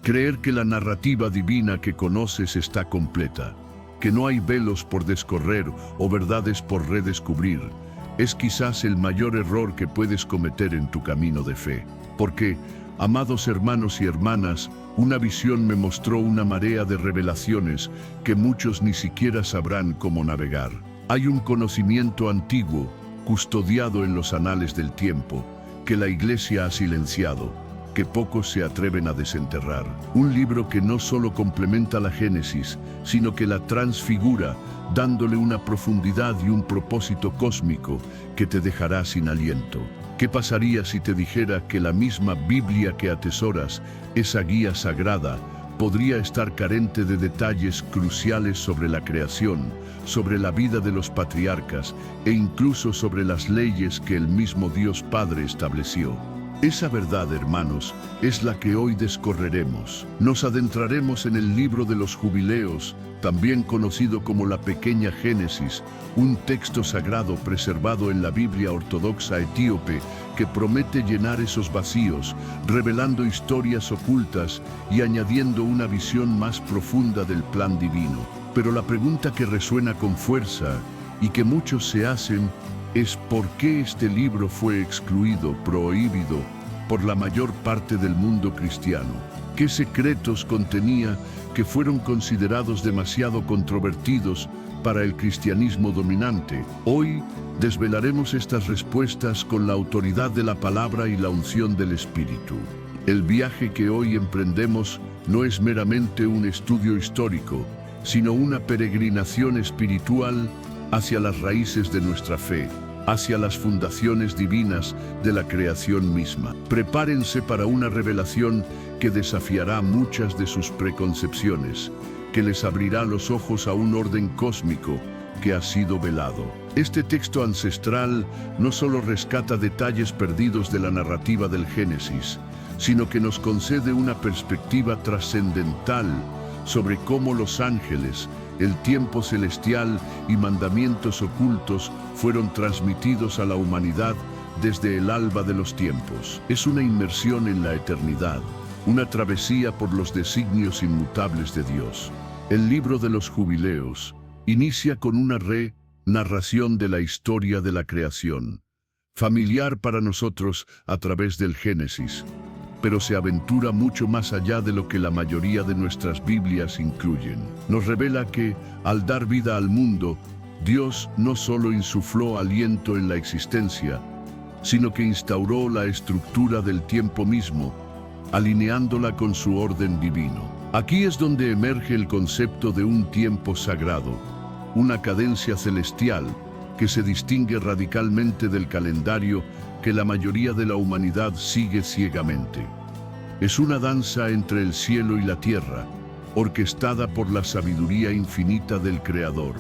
Creer que la narrativa divina que conoces está completa, que no hay velos por descorrer o verdades por redescubrir, es quizás el mayor error que puedes cometer en tu camino de fe. Porque, amados hermanos y hermanas, una visión me mostró una marea de revelaciones que muchos ni siquiera sabrán cómo navegar. Hay un conocimiento antiguo, custodiado en los anales del tiempo, que la Iglesia ha silenciado, que pocos se atreven a desenterrar. Un libro que no solo complementa la Génesis, sino que la transfigura, dándole una profundidad y un propósito cósmico que te dejará sin aliento. ¿Qué pasaría si te dijera que la misma Biblia que atesoras, esa guía sagrada, podría estar carente de detalles cruciales sobre la creación, sobre la vida de los patriarcas e incluso sobre las leyes que el mismo Dios Padre estableció? Esa verdad, hermanos, es la que hoy descorreremos. Nos adentraremos en el libro de los Jubileos, también conocido como la Pequeña Génesis, un texto sagrado preservado en la Biblia ortodoxa etíope que promete llenar esos vacíos, revelando historias ocultas y añadiendo una visión más profunda del plan divino. Pero la pregunta que resuena con fuerza y que muchos se hacen es ¿por qué este libro fue excluido, prohibido por la mayor parte del mundo cristiano? ¿Qué secretos contenía que fueron considerados demasiado controvertidos para el cristianismo dominante? Hoy desvelaremos estas respuestas con la autoridad de la palabra y la unción del Espíritu. El viaje que hoy emprendemos no es meramente un estudio histórico, sino una peregrinación espiritual hacia las raíces de nuestra fe, hacia las fundaciones divinas de la creación misma. Prepárense para una revelación que desafiará muchas de sus preconcepciones, que les abrirá los ojos a un orden cósmico que ha sido velado. Este texto ancestral no solo rescata detalles perdidos de la narrativa del Génesis, sino que nos concede una perspectiva trascendental sobre cómo los ángeles, el tiempo celestial y mandamientos ocultos fueron transmitidos a la humanidad desde el alba de los tiempos. Es una inmersión en la eternidad, una travesía por los designios inmutables de Dios. El libro de los Jubileos inicia con una narración de la historia de la creación, familiar para nosotros a través del Génesis, pero se aventura mucho más allá de lo que la mayoría de nuestras Biblias incluyen. Nos revela que, al dar vida al mundo, Dios no solo insufló aliento en la existencia, sino que instauró la estructura del tiempo mismo, alineándola con su orden divino. Aquí es donde emerge el concepto de un tiempo sagrado, una cadencia celestial que se distingue radicalmente del calendario que la mayoría de la humanidad sigue ciegamente. Es una danza entre el cielo y la tierra, orquestada por la sabiduría infinita del Creador.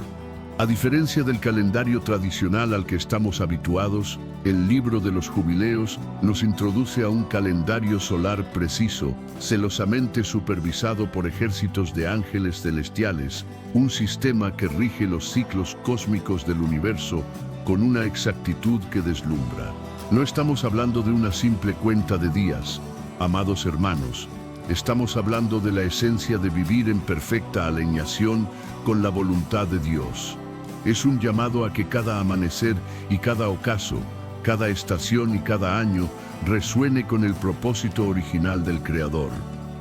A diferencia del calendario tradicional al que estamos habituados, el libro de los Jubileos nos introduce a un calendario solar preciso, celosamente supervisado por ejércitos de ángeles celestiales, un sistema que rige los ciclos cósmicos del universo con una exactitud que deslumbra. No estamos hablando de una simple cuenta de días, amados hermanos. Estamos hablando de la esencia de vivir en perfecta alineación con la voluntad de Dios. Es un llamado a que cada amanecer y cada ocaso, cada estación y cada año resuene con el propósito original del Creador.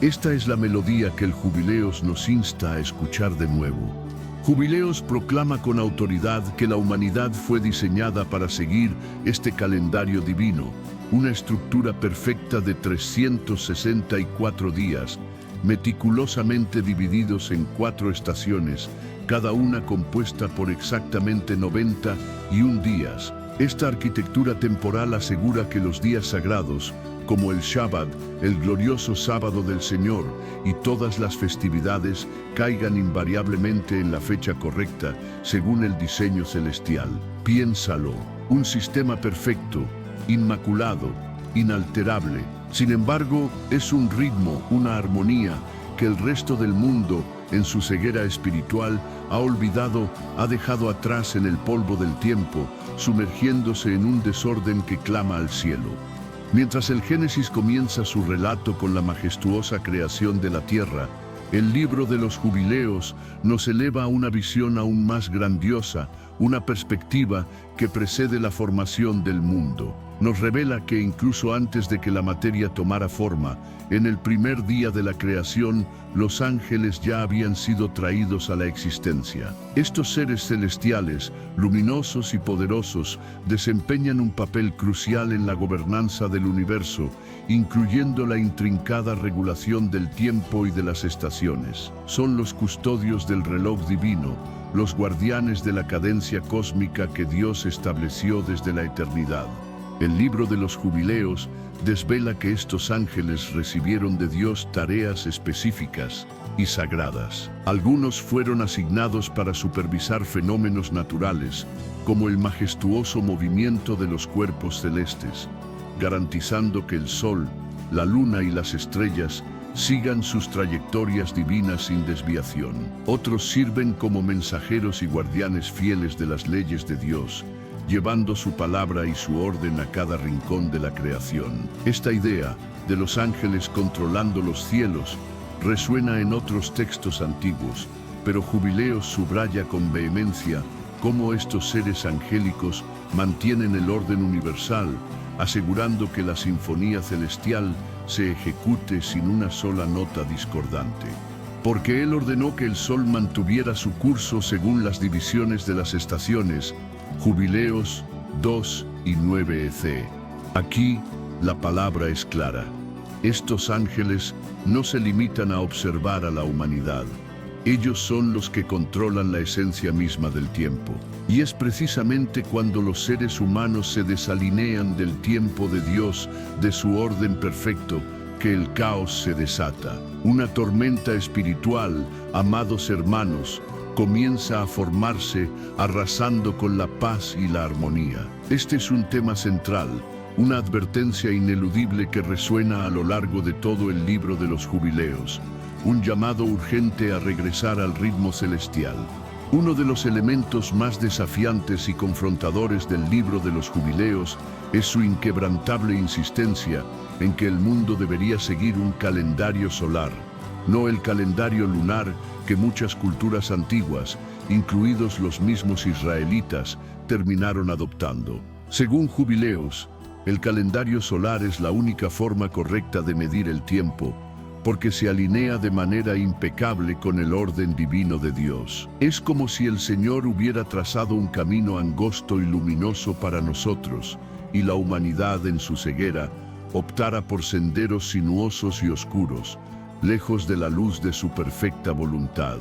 Esta es la melodía que el Jubileos nos insta a escuchar de nuevo. Jubileos proclama con autoridad que la humanidad fue diseñada para seguir este calendario divino, una estructura perfecta de 364 días, meticulosamente divididos en 4 estaciones, cada una compuesta por exactamente 91 días. Esta arquitectura temporal asegura que los días sagrados, como el Shabbat, el glorioso sábado del Señor, y todas las festividades caigan invariablemente en la fecha correcta, según el diseño celestial. Piénsalo, un sistema perfecto, inmaculado, inalterable. Sin embargo, es un ritmo, una armonía, que el resto del mundo, en su ceguera espiritual, ha olvidado, ha dejado atrás en el polvo del tiempo, sumergiéndose en un desorden que clama al cielo. Mientras el Génesis comienza su relato con la majestuosa creación de la tierra, el libro de los jubileos nos eleva a una visión aún más grandiosa, una perspectiva que precede la formación del mundo. Nos revela que incluso antes de que la materia tomara forma, en el primer día de la creación, los ángeles ya habían sido traídos a la existencia. Estos seres celestiales, luminosos y poderosos, desempeñan un papel crucial en la gobernanza del universo, incluyendo la intrincada regulación del tiempo y de las estaciones. Son los custodios del reloj divino, los guardianes de la cadencia cósmica que Dios estableció desde la eternidad. El libro de los jubileos desvela que estos ángeles recibieron de Dios tareas específicas y sagradas. Algunos fueron asignados para supervisar fenómenos naturales, como el majestuoso movimiento de los cuerpos celestes, garantizando que el sol, la luna y las estrellas sigan sus trayectorias divinas sin desviación. Otros sirven como mensajeros y guardianes fieles de las leyes de Dios, llevando su palabra y su orden a cada rincón de la creación. Esta idea de los ángeles controlando los cielos resuena en otros textos antiguos, pero Jubileos subraya con vehemencia cómo estos seres angélicos mantienen el orden universal, asegurando que la sinfonía celestial se ejecute sin una sola nota discordante. Porque Él ordenó que el sol mantuviera su curso según las divisiones de las estaciones, Jubileos 2 y 9 EC. Aquí la palabra es clara. Estos ángeles no se limitan a observar a la humanidad. Ellos son los que controlan la esencia misma del tiempo. Y es precisamente cuando los seres humanos se desalinean del tiempo de Dios, de su orden perfecto, que el caos se desata. Una tormenta espiritual, amados hermanos, comienza a formarse, arrasando con la paz y la armonía. Este es un tema central, una advertencia ineludible que resuena a lo largo de todo el libro de los jubileos, un llamado urgente a regresar al ritmo celestial. Uno de los elementos más desafiantes y confrontadores del libro de los jubileos es su inquebrantable insistencia en que el mundo debería seguir un calendario solar, no el calendario lunar que muchas culturas antiguas, incluidos los mismos israelitas, terminaron adoptando. Según Jubileos, el calendario solar es la única forma correcta de medir el tiempo, porque se alinea de manera impecable con el orden divino de Dios. Es como si el Señor hubiera trazado un camino angosto y luminoso para nosotros, y la humanidad en su ceguera optara por senderos sinuosos y oscuros, lejos de la luz de su perfecta voluntad.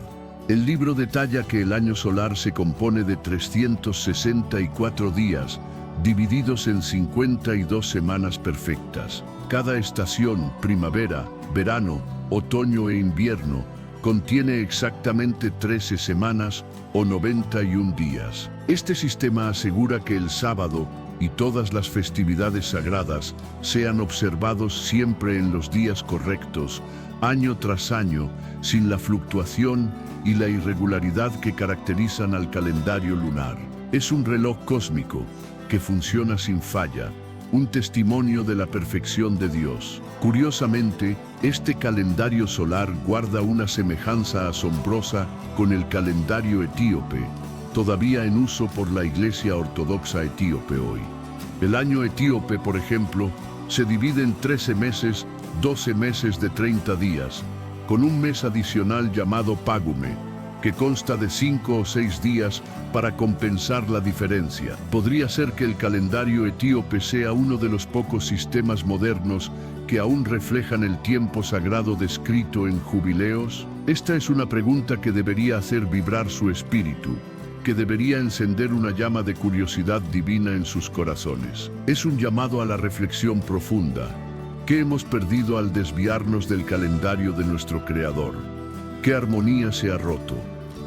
El libro detalla que el año solar se compone de 364 días, divididos en 52 semanas perfectas. Cada estación, primavera, verano, otoño e invierno, contiene exactamente 13 semanas o 91 días. Este sistema asegura que el sábado y todas las festividades sagradas sean observados siempre en los días correctos, año tras año, sin la fluctuación y la irregularidad que caracterizan al calendario lunar. Es un reloj cósmico que funciona sin falla, un testimonio de la perfección de Dios. Curiosamente, este calendario solar guarda una semejanza asombrosa con el calendario etíope, todavía en uso por la Iglesia Ortodoxa etíope hoy. El año etíope, por ejemplo, se divide en 13 meses, 12 meses de 30 días, con un mes adicional llamado Pagume, que consta de 5 o 6 días para compensar la diferencia. ¿Podría ser que el calendario etíope sea uno de los pocos sistemas modernos que aún reflejan el tiempo sagrado descrito en Jubileos? Esta es una pregunta que debería hacer vibrar su espíritu, que debería encender una llama de curiosidad divina en sus corazones. Es un llamado a la reflexión profunda. ¿Qué hemos perdido al desviarnos del calendario de nuestro Creador? ¿Qué armonía se ha roto?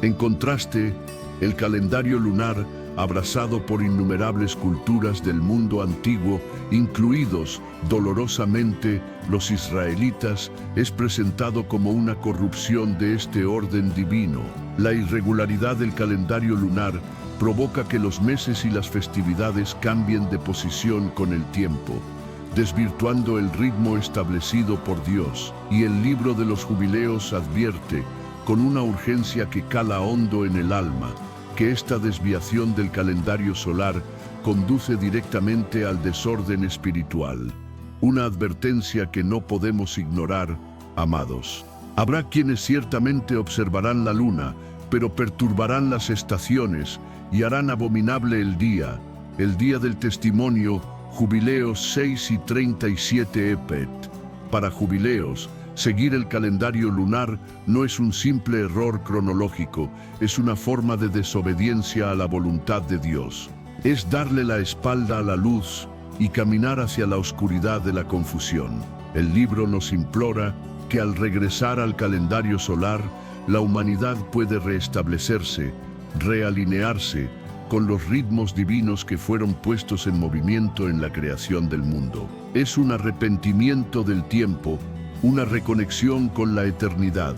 En contraste, el calendario lunar, abrazado por innumerables culturas del mundo antiguo, incluidos, dolorosamente, los israelitas, es presentado como una corrupción de este orden divino. La irregularidad del calendario lunar provoca que los meses y las festividades cambien de posición con el tiempo, desvirtuando el ritmo establecido por Dios. Y el libro de los jubileos advierte, con una urgencia que cala hondo en el alma, que esta desviación del calendario solar conduce directamente al desorden espiritual. Una advertencia que no podemos ignorar, amados. Habrá quienes ciertamente observarán la luna, pero perturbarán las estaciones y harán abominable el día del testimonio. Jubileos 6 y 37 Epet. Para Jubileos, seguir el calendario lunar no es un simple error cronológico, es una forma de desobediencia a la voluntad de Dios. Es darle la espalda a la luz y caminar hacia la oscuridad de la confusión. El libro nos implora que al regresar al calendario solar, la humanidad puede restablecerse, realinearse con los ritmos divinos que fueron puestos en movimiento en la creación del mundo. Es un arrepentimiento del tiempo, una reconexión con la eternidad.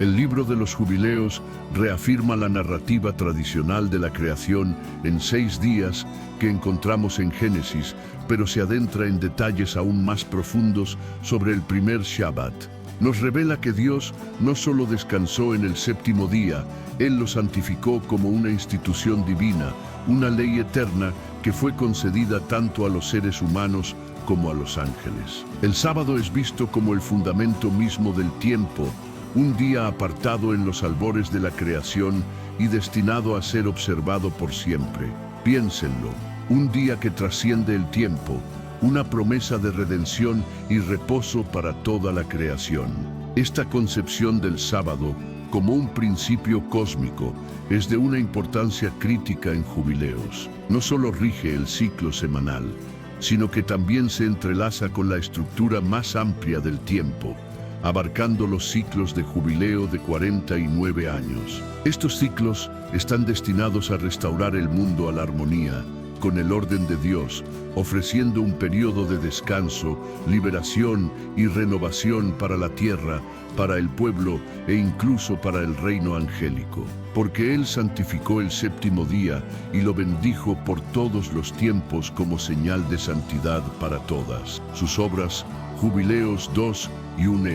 El libro de los jubileos reafirma la narrativa tradicional de la creación en 6 días que encontramos en Génesis, pero se adentra en detalles aún más profundos sobre el primer Shabbat. Nos revela que Dios no solo descansó en el 7º día, Él lo santificó como una institución divina, una ley eterna que fue concedida tanto a los seres humanos como a los ángeles. El sábado es visto como el fundamento mismo del tiempo, un día apartado en los albores de la creación y destinado a ser observado por siempre. Piénsenlo, un día que trasciende el tiempo, una promesa de redención y reposo para toda la creación. Esta concepción del sábado, como un principio cósmico, es de una importancia crítica en Jubileos. No solo rige el ciclo semanal, sino que también se entrelaza con la estructura más amplia del tiempo, abarcando los ciclos de jubileo de 49 años. Estos ciclos están destinados a restaurar el mundo a la armonía, con el orden de Dios, ofreciendo un periodo de descanso, liberación y renovación para la tierra, para el pueblo e incluso para el reino angélico. Porque Él santificó el 7º día y lo bendijo por todos los tiempos como señal de santidad para todas sus obras. Jubileos 2 y 1.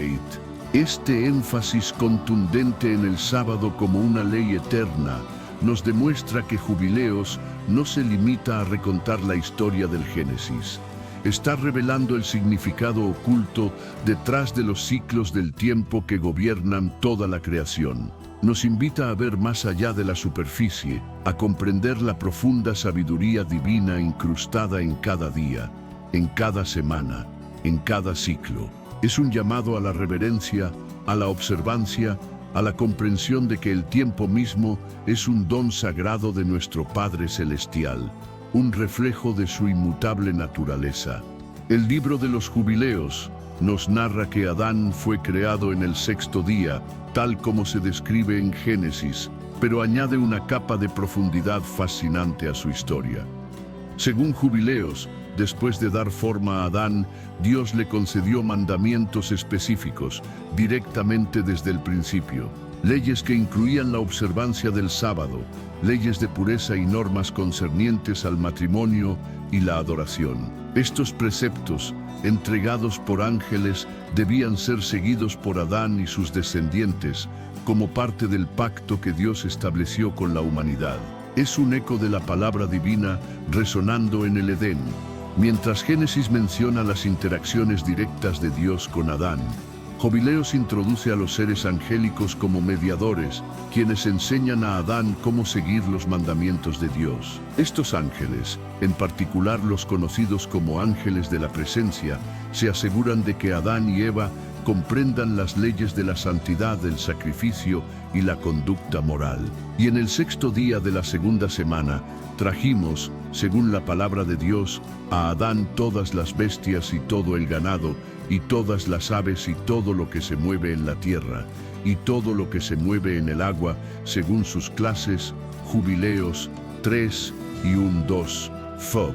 Este énfasis contundente en el sábado como una ley eterna nos demuestra que Jubileos no se limita a recontar la historia del Génesis. Está revelando el significado oculto detrás de los ciclos del tiempo que gobiernan toda la creación. Nos invita a ver más allá de la superficie, a comprender la profunda sabiduría divina incrustada en cada día, en cada semana, en cada ciclo. Es un llamado a la reverencia, a la observancia, a la comprensión de que el tiempo mismo es un don sagrado de nuestro Padre Celestial, un reflejo de su inmutable naturaleza. El libro de los Jubileos nos narra que Adán fue creado en el 6º día, tal como se describe en Génesis, pero añade una capa de profundidad fascinante a su historia. Según Jubileos, después de dar forma a Adán, Dios le concedió mandamientos específicos, directamente desde el principio. Leyes que incluían la observancia del sábado, leyes de pureza y normas concernientes al matrimonio y la adoración. Estos preceptos, entregados por ángeles, debían ser seguidos por Adán y sus descendientes, como parte del pacto que Dios estableció con la humanidad. Es un eco de la palabra divina resonando en el Edén. Mientras Génesis menciona las interacciones directas de Dios con Adán, Jubileos introduce a los seres angélicos como mediadores, quienes enseñan a Adán cómo seguir los mandamientos de Dios. Estos ángeles, en particular los conocidos como ángeles de la presencia, se aseguran de que Adán y Eva comprendan las leyes de la santidad, del sacrificio y la conducta moral. Y en el 6º día de la segunda semana, trajimos, según la palabra de Dios, a Adán todas las bestias y todo el ganado, y todas las aves y todo lo que se mueve en la tierra, y todo lo que se mueve en el agua, según sus clases. Jubileos 3 y 1-2. Fob.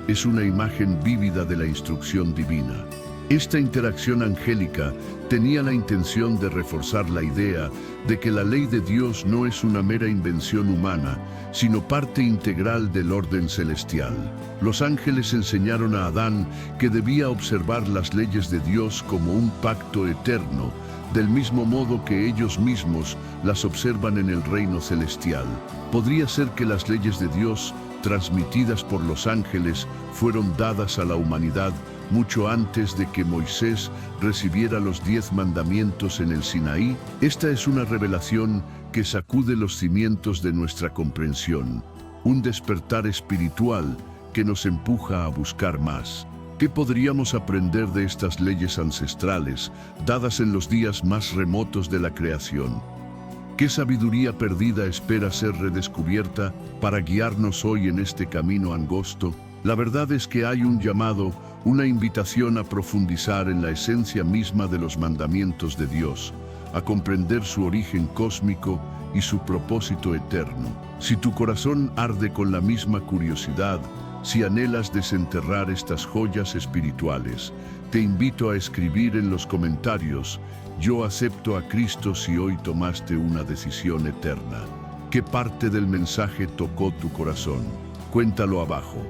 Es una imagen vívida de la instrucción divina. Esta interacción angélica tenía la intención de reforzar la idea de que la ley de Dios no es una mera invención humana, sino parte integral del orden celestial. Los ángeles enseñaron a Adán que debía observar las leyes de Dios como un pacto eterno, del mismo modo que ellos mismos las observan en el reino celestial. Podría ser que las leyes de Dios, transmitidas por los ángeles, fueron dadas a la humanidad mucho antes de que Moisés recibiera los 10 mandamientos en el Sinaí. Esta es una revelación que sacude los cimientos de nuestra comprensión, un despertar espiritual que nos empuja a buscar más. ¿Qué podríamos aprender de estas leyes ancestrales, dadas en los días más remotos de la creación? ¿Qué sabiduría perdida espera ser redescubierta para guiarnos hoy en este camino angosto? La verdad es que hay un llamado, una invitación a profundizar en la esencia misma de los mandamientos de Dios, a comprender su origen cósmico y su propósito eterno. Si tu corazón arde con la misma curiosidad, si anhelas desenterrar estas joyas espirituales, te invito a escribir en los comentarios: yo acepto a Cristo si hoy tomaste una decisión eterna. ¿Qué parte del mensaje tocó tu corazón? Cuéntalo abajo.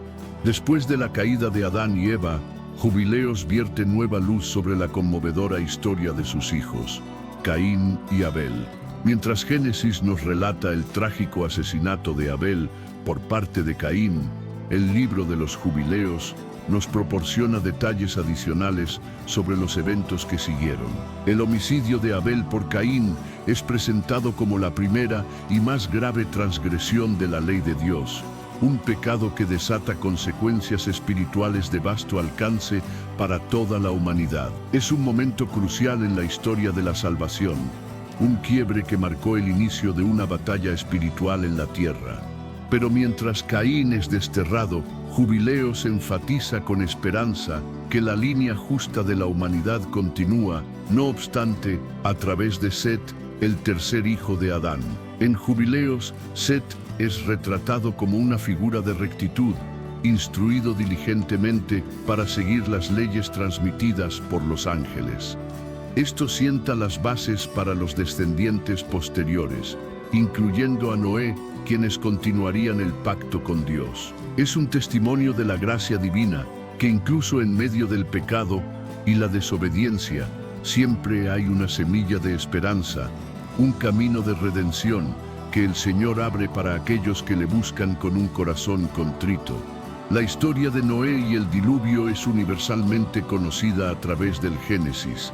Después de la caída de Adán y Eva, Jubileos vierte nueva luz sobre la conmovedora historia de sus hijos, Caín y Abel. Mientras Génesis nos relata el trágico asesinato de Abel por parte de Caín, el libro de los Jubileos nos proporciona detalles adicionales sobre los eventos que siguieron. El homicidio de Abel por Caín es presentado como la primera y más grave transgresión de la ley de Dios, un pecado que desata consecuencias espirituales de vasto alcance para toda la humanidad. Es un momento crucial en la historia de la salvación, un quiebre que marcó el inicio de una batalla espiritual en la tierra. Pero mientras Caín es desterrado, Jubileos enfatiza con esperanza que la línea justa de la humanidad continúa, no obstante, a través de Set, el tercer hijo de Adán. En Jubileos, Set es retratado como una figura de rectitud, instruido diligentemente para seguir las leyes transmitidas por los ángeles. Esto sienta las bases para los descendientes posteriores, incluyendo a Noé, quienes continuarían el pacto con Dios. Es un testimonio de la gracia divina, que incluso en medio del pecado y la desobediencia, siempre hay una semilla de esperanza, un camino de redención que el Señor abre para aquellos que le buscan con un corazón contrito. La historia de Noé y el diluvio es universalmente conocida a través del Génesis,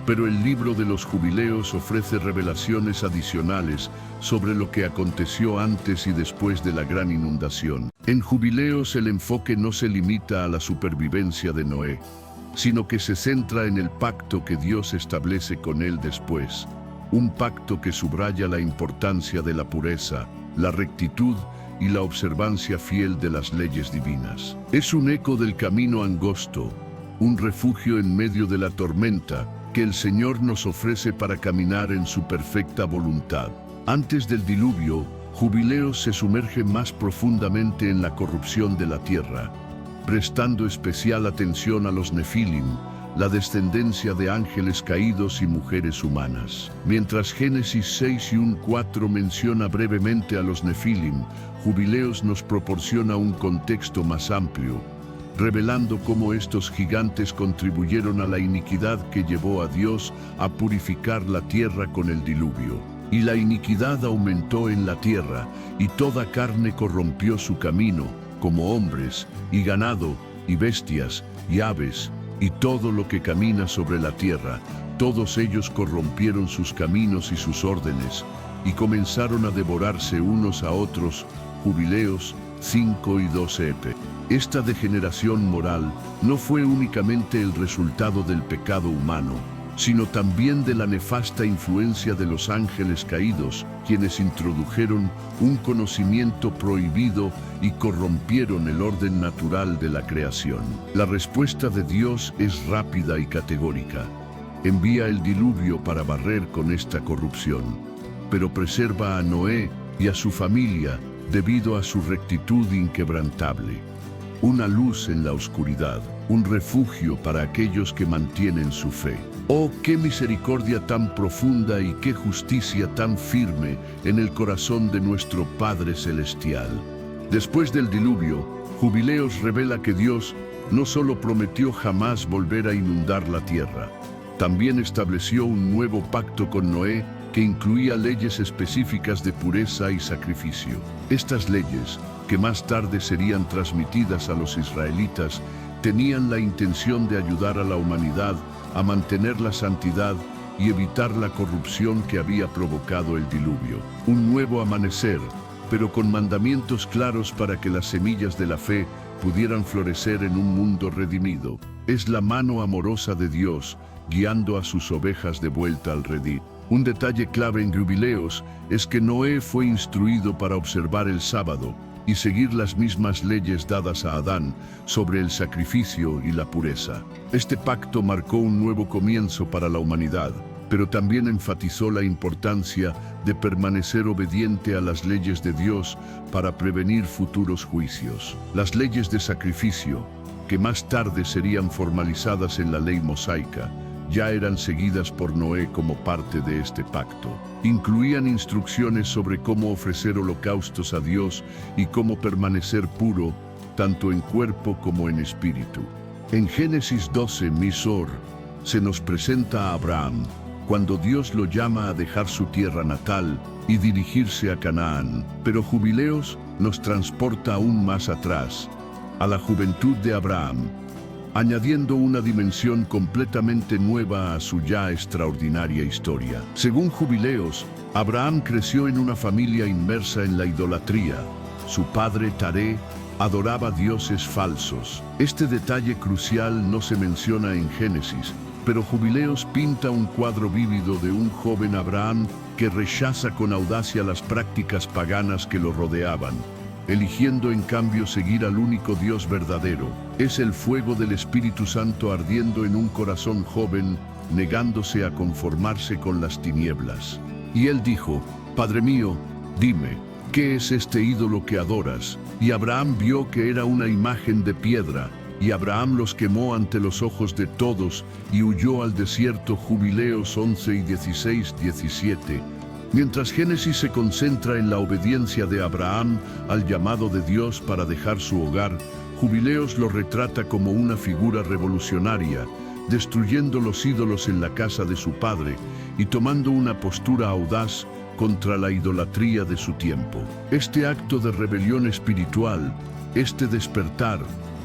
pero el libro de los Jubileos ofrece revelaciones adicionales sobre lo que aconteció antes y después de la gran inundación. En Jubileos el enfoque no se limita a la supervivencia de Noé, sino que se centra en el pacto que Dios establece con él después. Un pacto que subraya la importancia de la pureza, la rectitud y la observancia fiel de las leyes divinas. Es un eco del camino angosto, un refugio en medio de la tormenta que el Señor nos ofrece para caminar en su perfecta voluntad. Antes del diluvio, Jubileos se sumerge más profundamente en la corrupción de la tierra, prestando especial atención a los Nefilim, la descendencia de ángeles caídos y mujeres humanas. Mientras Génesis 6 y 1:4 menciona brevemente a los Nefilim, Jubileos nos proporciona un contexto más amplio, revelando cómo estos gigantes contribuyeron a la iniquidad que llevó a Dios a purificar la tierra con el diluvio. Y la iniquidad aumentó en la tierra, y toda carne corrompió su camino, como hombres, y ganado, y bestias, y aves, y todo lo que camina sobre la tierra. Todos ellos corrompieron sus caminos y sus órdenes, y comenzaron a devorarse unos a otros. Jubileos 5 y 12p. Esta degeneración moral no fue únicamente el resultado del pecado humano, sino también de la nefasta influencia de los ángeles caídos, quienes introdujeron un conocimiento prohibido y corrompieron el orden natural de la creación. La respuesta de Dios es rápida y categórica. Envía el diluvio para barrer con esta corrupción, pero preserva a Noé y a su familia debido a su rectitud inquebrantable. una luz en la oscuridad, un refugio para aquellos que mantienen su fe. Oh, qué misericordia tan profunda y qué justicia tan firme en el corazón de nuestro Padre Celestial. Después del diluvio, Jubileos revela que Dios no solo prometió jamás volver a inundar la tierra, también estableció un nuevo pacto con Noé que incluía leyes específicas de pureza y sacrificio. Estas leyes, que más tarde serían transmitidas a los israelitas, tenían la intención de ayudar a la humanidad a mantener la santidad y evitar la corrupción que había provocado el diluvio. Un nuevo amanecer, pero con mandamientos claros para que las semillas de la fe pudieran florecer en un mundo redimido. Es la mano amorosa de Dios guiando a sus ovejas de vuelta al redil. Un detalle clave en Jubileos es que Noé fue instruido para observar el sábado y seguir las mismas leyes dadas a Adán sobre el sacrificio y la pureza. Este pacto marcó un nuevo comienzo para la humanidad, pero también enfatizó la importancia de permanecer obediente a las leyes de Dios para prevenir futuros juicios. Las leyes de sacrificio, que más tarde serían formalizadas en la ley mosaica, ya eran seguidas por Noé como parte de este pacto. Incluían instrucciones sobre cómo ofrecer holocaustos a Dios y cómo permanecer puro, tanto en cuerpo como en espíritu. En Génesis 12, Misor, se nos presenta a Abraham, cuando Dios lo llama a dejar su tierra natal y dirigirse a Canaán. Pero Jubileos nos transporta aún más atrás, a la juventud de Abraham, añadiendo una dimensión completamente nueva a su ya extraordinaria historia. Según Jubileos, Abraham creció en una familia inmersa en la idolatría. Su padre Taré adoraba dioses falsos. Este detalle crucial no se menciona en Génesis, pero Jubileos pinta un cuadro vívido de un joven Abraham que rechaza con audacia las prácticas paganas que lo rodeaban, eligiendo en cambio seguir al único Dios verdadero. Es el fuego del Espíritu Santo ardiendo en un corazón joven, negándose a conformarse con las tinieblas. Y él dijo: Padre mío, dime, ¿qué es este ídolo que adoras? Y Abraham vio que era una imagen de piedra, y Abraham los quemó ante los ojos de todos, y huyó al desierto. Jubileos 11 y 16, 17. Mientras Génesis se concentra en la obediencia de Abraham al llamado de Dios para dejar su hogar, Jubileos lo retrata como una figura revolucionaria, destruyendo los ídolos en la casa de su padre y tomando una postura audaz contra la idolatría de su tiempo. Este acto de rebelión espiritual, este despertar,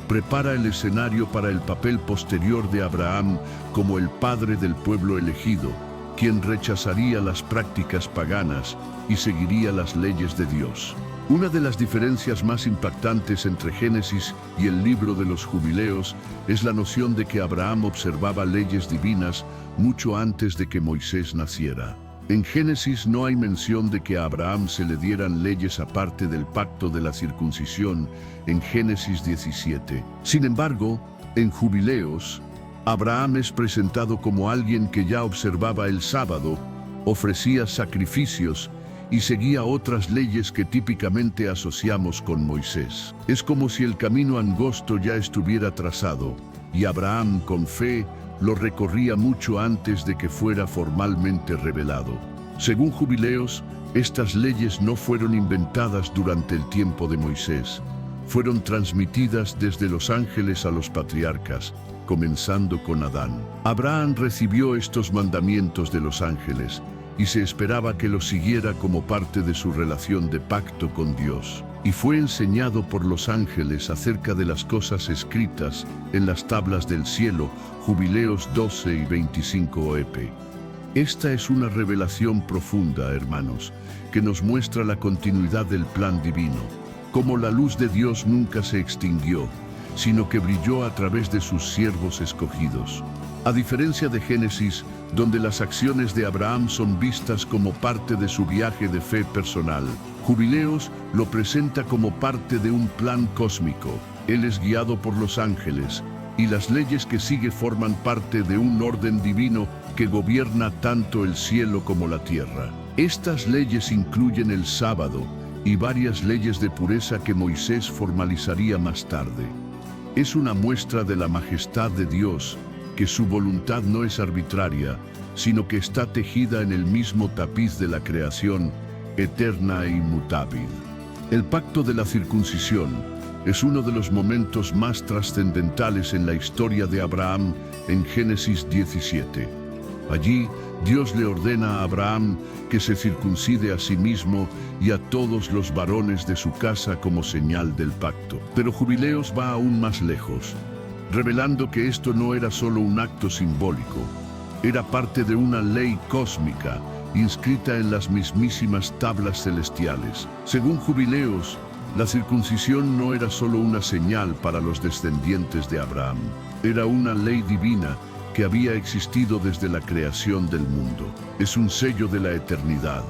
prepara el escenario para el papel posterior de Abraham como el padre del pueblo elegido, quien rechazaría las prácticas paganas y seguiría las leyes de Dios. Una de las diferencias más impactantes entre Génesis y el libro de los Jubileos es la noción de que Abraham observaba leyes divinas mucho antes de que Moisés naciera. En Génesis no hay mención de que a Abraham se le dieran leyes aparte del pacto de la circuncisión en Génesis 17. Sin embargo, en Jubileos, Abraham es presentado como alguien que ya observaba el sábado, ofrecía sacrificios y seguía otras leyes que típicamente asociamos con Moisés. Es como si el camino angosto ya estuviera trazado, y Abraham, con fe, lo recorría mucho antes de que fuera formalmente revelado. Según Jubileos, estas leyes no fueron inventadas durante el tiempo de Moisés. Fueron transmitidas desde los ángeles a los patriarcas, comenzando con Adán. Abraham recibió estos mandamientos de los ángeles y se esperaba que los siguiera como parte de su relación de pacto con Dios. Y fue enseñado por los ángeles acerca de las cosas escritas en las tablas del cielo, Jubileos 12 y 25 EP. Esta es una revelación profunda, hermanos, que nos muestra la continuidad del plan divino, como la luz de Dios nunca se extinguió, sino que brilló a través de sus siervos escogidos. A diferencia de Génesis, donde las acciones de Abraham son vistas como parte de su viaje de fe personal, Jubileos lo presenta como parte de un plan cósmico. Él es guiado por los ángeles, y las leyes que sigue forman parte de un orden divino que gobierna tanto el cielo como la tierra. Estas leyes incluyen el sábado y varias leyes de pureza que Moisés formalizaría más tarde. Es una muestra de la majestad de Dios, que su voluntad no es arbitraria, sino que está tejida en el mismo tapiz de la creación, eterna e inmutable. El pacto de la circuncisión es uno de los momentos más trascendentales en la historia de Abraham en Génesis 17. Allí, Dios le ordena a Abraham que se circuncide a sí mismo y a todos los varones de su casa como señal del pacto. Pero Jubileos va aún más lejos, revelando que esto no era solo un acto simbólico, era parte de una ley cósmica inscrita en las mismísimas tablas celestiales. Según Jubileos, la circuncisión no era solo una señal para los descendientes de Abraham, era una ley divina que había existido desde la creación del mundo. Es un sello de la eternidad,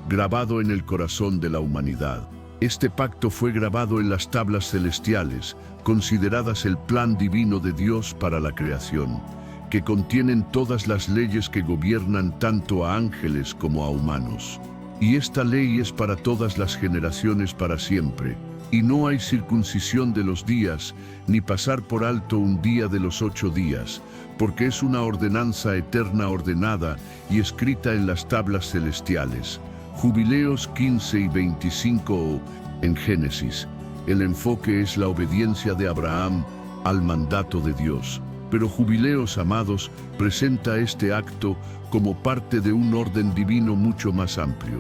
grabado en el corazón de la humanidad. Este pacto fue grabado en las tablas celestiales, consideradas el plan divino de Dios para la creación, que contienen todas las leyes que gobiernan tanto a ángeles como a humanos. Y esta ley es para todas las generaciones para siempre, y no hay circuncisión de los días, ni pasar por alto un día de los 8 días, porque es una ordenanza eterna ordenada y escrita en las tablas celestiales. Jubileos 15 y 25 en Génesis. El enfoque es la obediencia de Abraham al mandato de Dios. Pero Jubileos, amados, presenta este acto como parte de un orden divino mucho más amplio.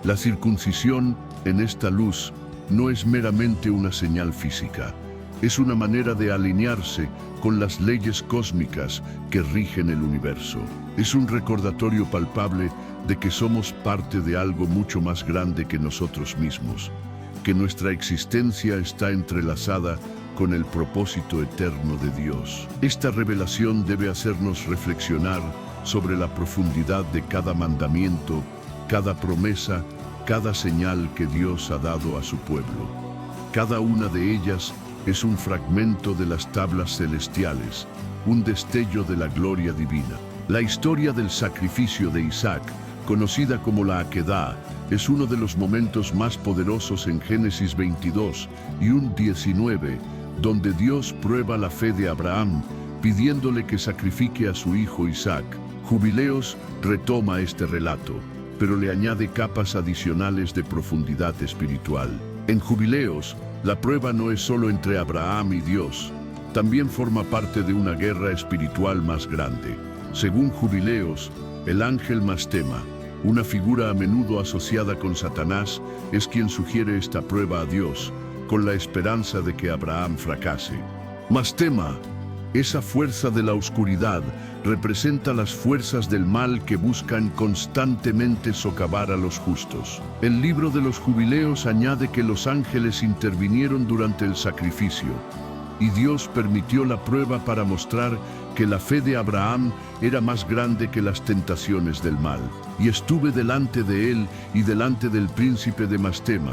La circuncisión, en esta luz, no es meramente una señal física. Es una manera de alinearse con las leyes cósmicas que rigen el universo. Es un recordatorio palpable de que somos parte de algo mucho más grande que nosotros mismos, que nuestra existencia está entrelazada con el propósito eterno de Dios. Esta revelación debe hacernos reflexionar sobre la profundidad de cada mandamiento, cada promesa, cada señal que Dios ha dado a su pueblo. Cada una de ellas es un fragmento de las tablas celestiales, un destello de la gloria divina. La historia del sacrificio de Isaac, conocida como la Akedah, es uno de los momentos más poderosos en Génesis 22 y 19, donde Dios prueba la fe de Abraham, pidiéndole que sacrifique a su hijo Isaac. Jubileos retoma este relato, pero le añade capas adicionales de profundidad espiritual. En Jubileos, la prueba no es solo entre Abraham y Dios, también forma parte de una guerra espiritual más grande. Según Jubileos, el ángel Mastema, una figura a menudo asociada con Satanás, es quien sugiere esta prueba a Dios, con la esperanza de que Abraham fracase. Mastema, esa fuerza de la oscuridad, representa las fuerzas del mal que buscan constantemente socavar a los justos. El libro de los Jubileos añade que los ángeles intervinieron durante el sacrificio, y Dios permitió la prueba para mostrar que la fe de Abraham era más grande que las tentaciones del mal. Y estuve delante de él y delante del príncipe de Mastema,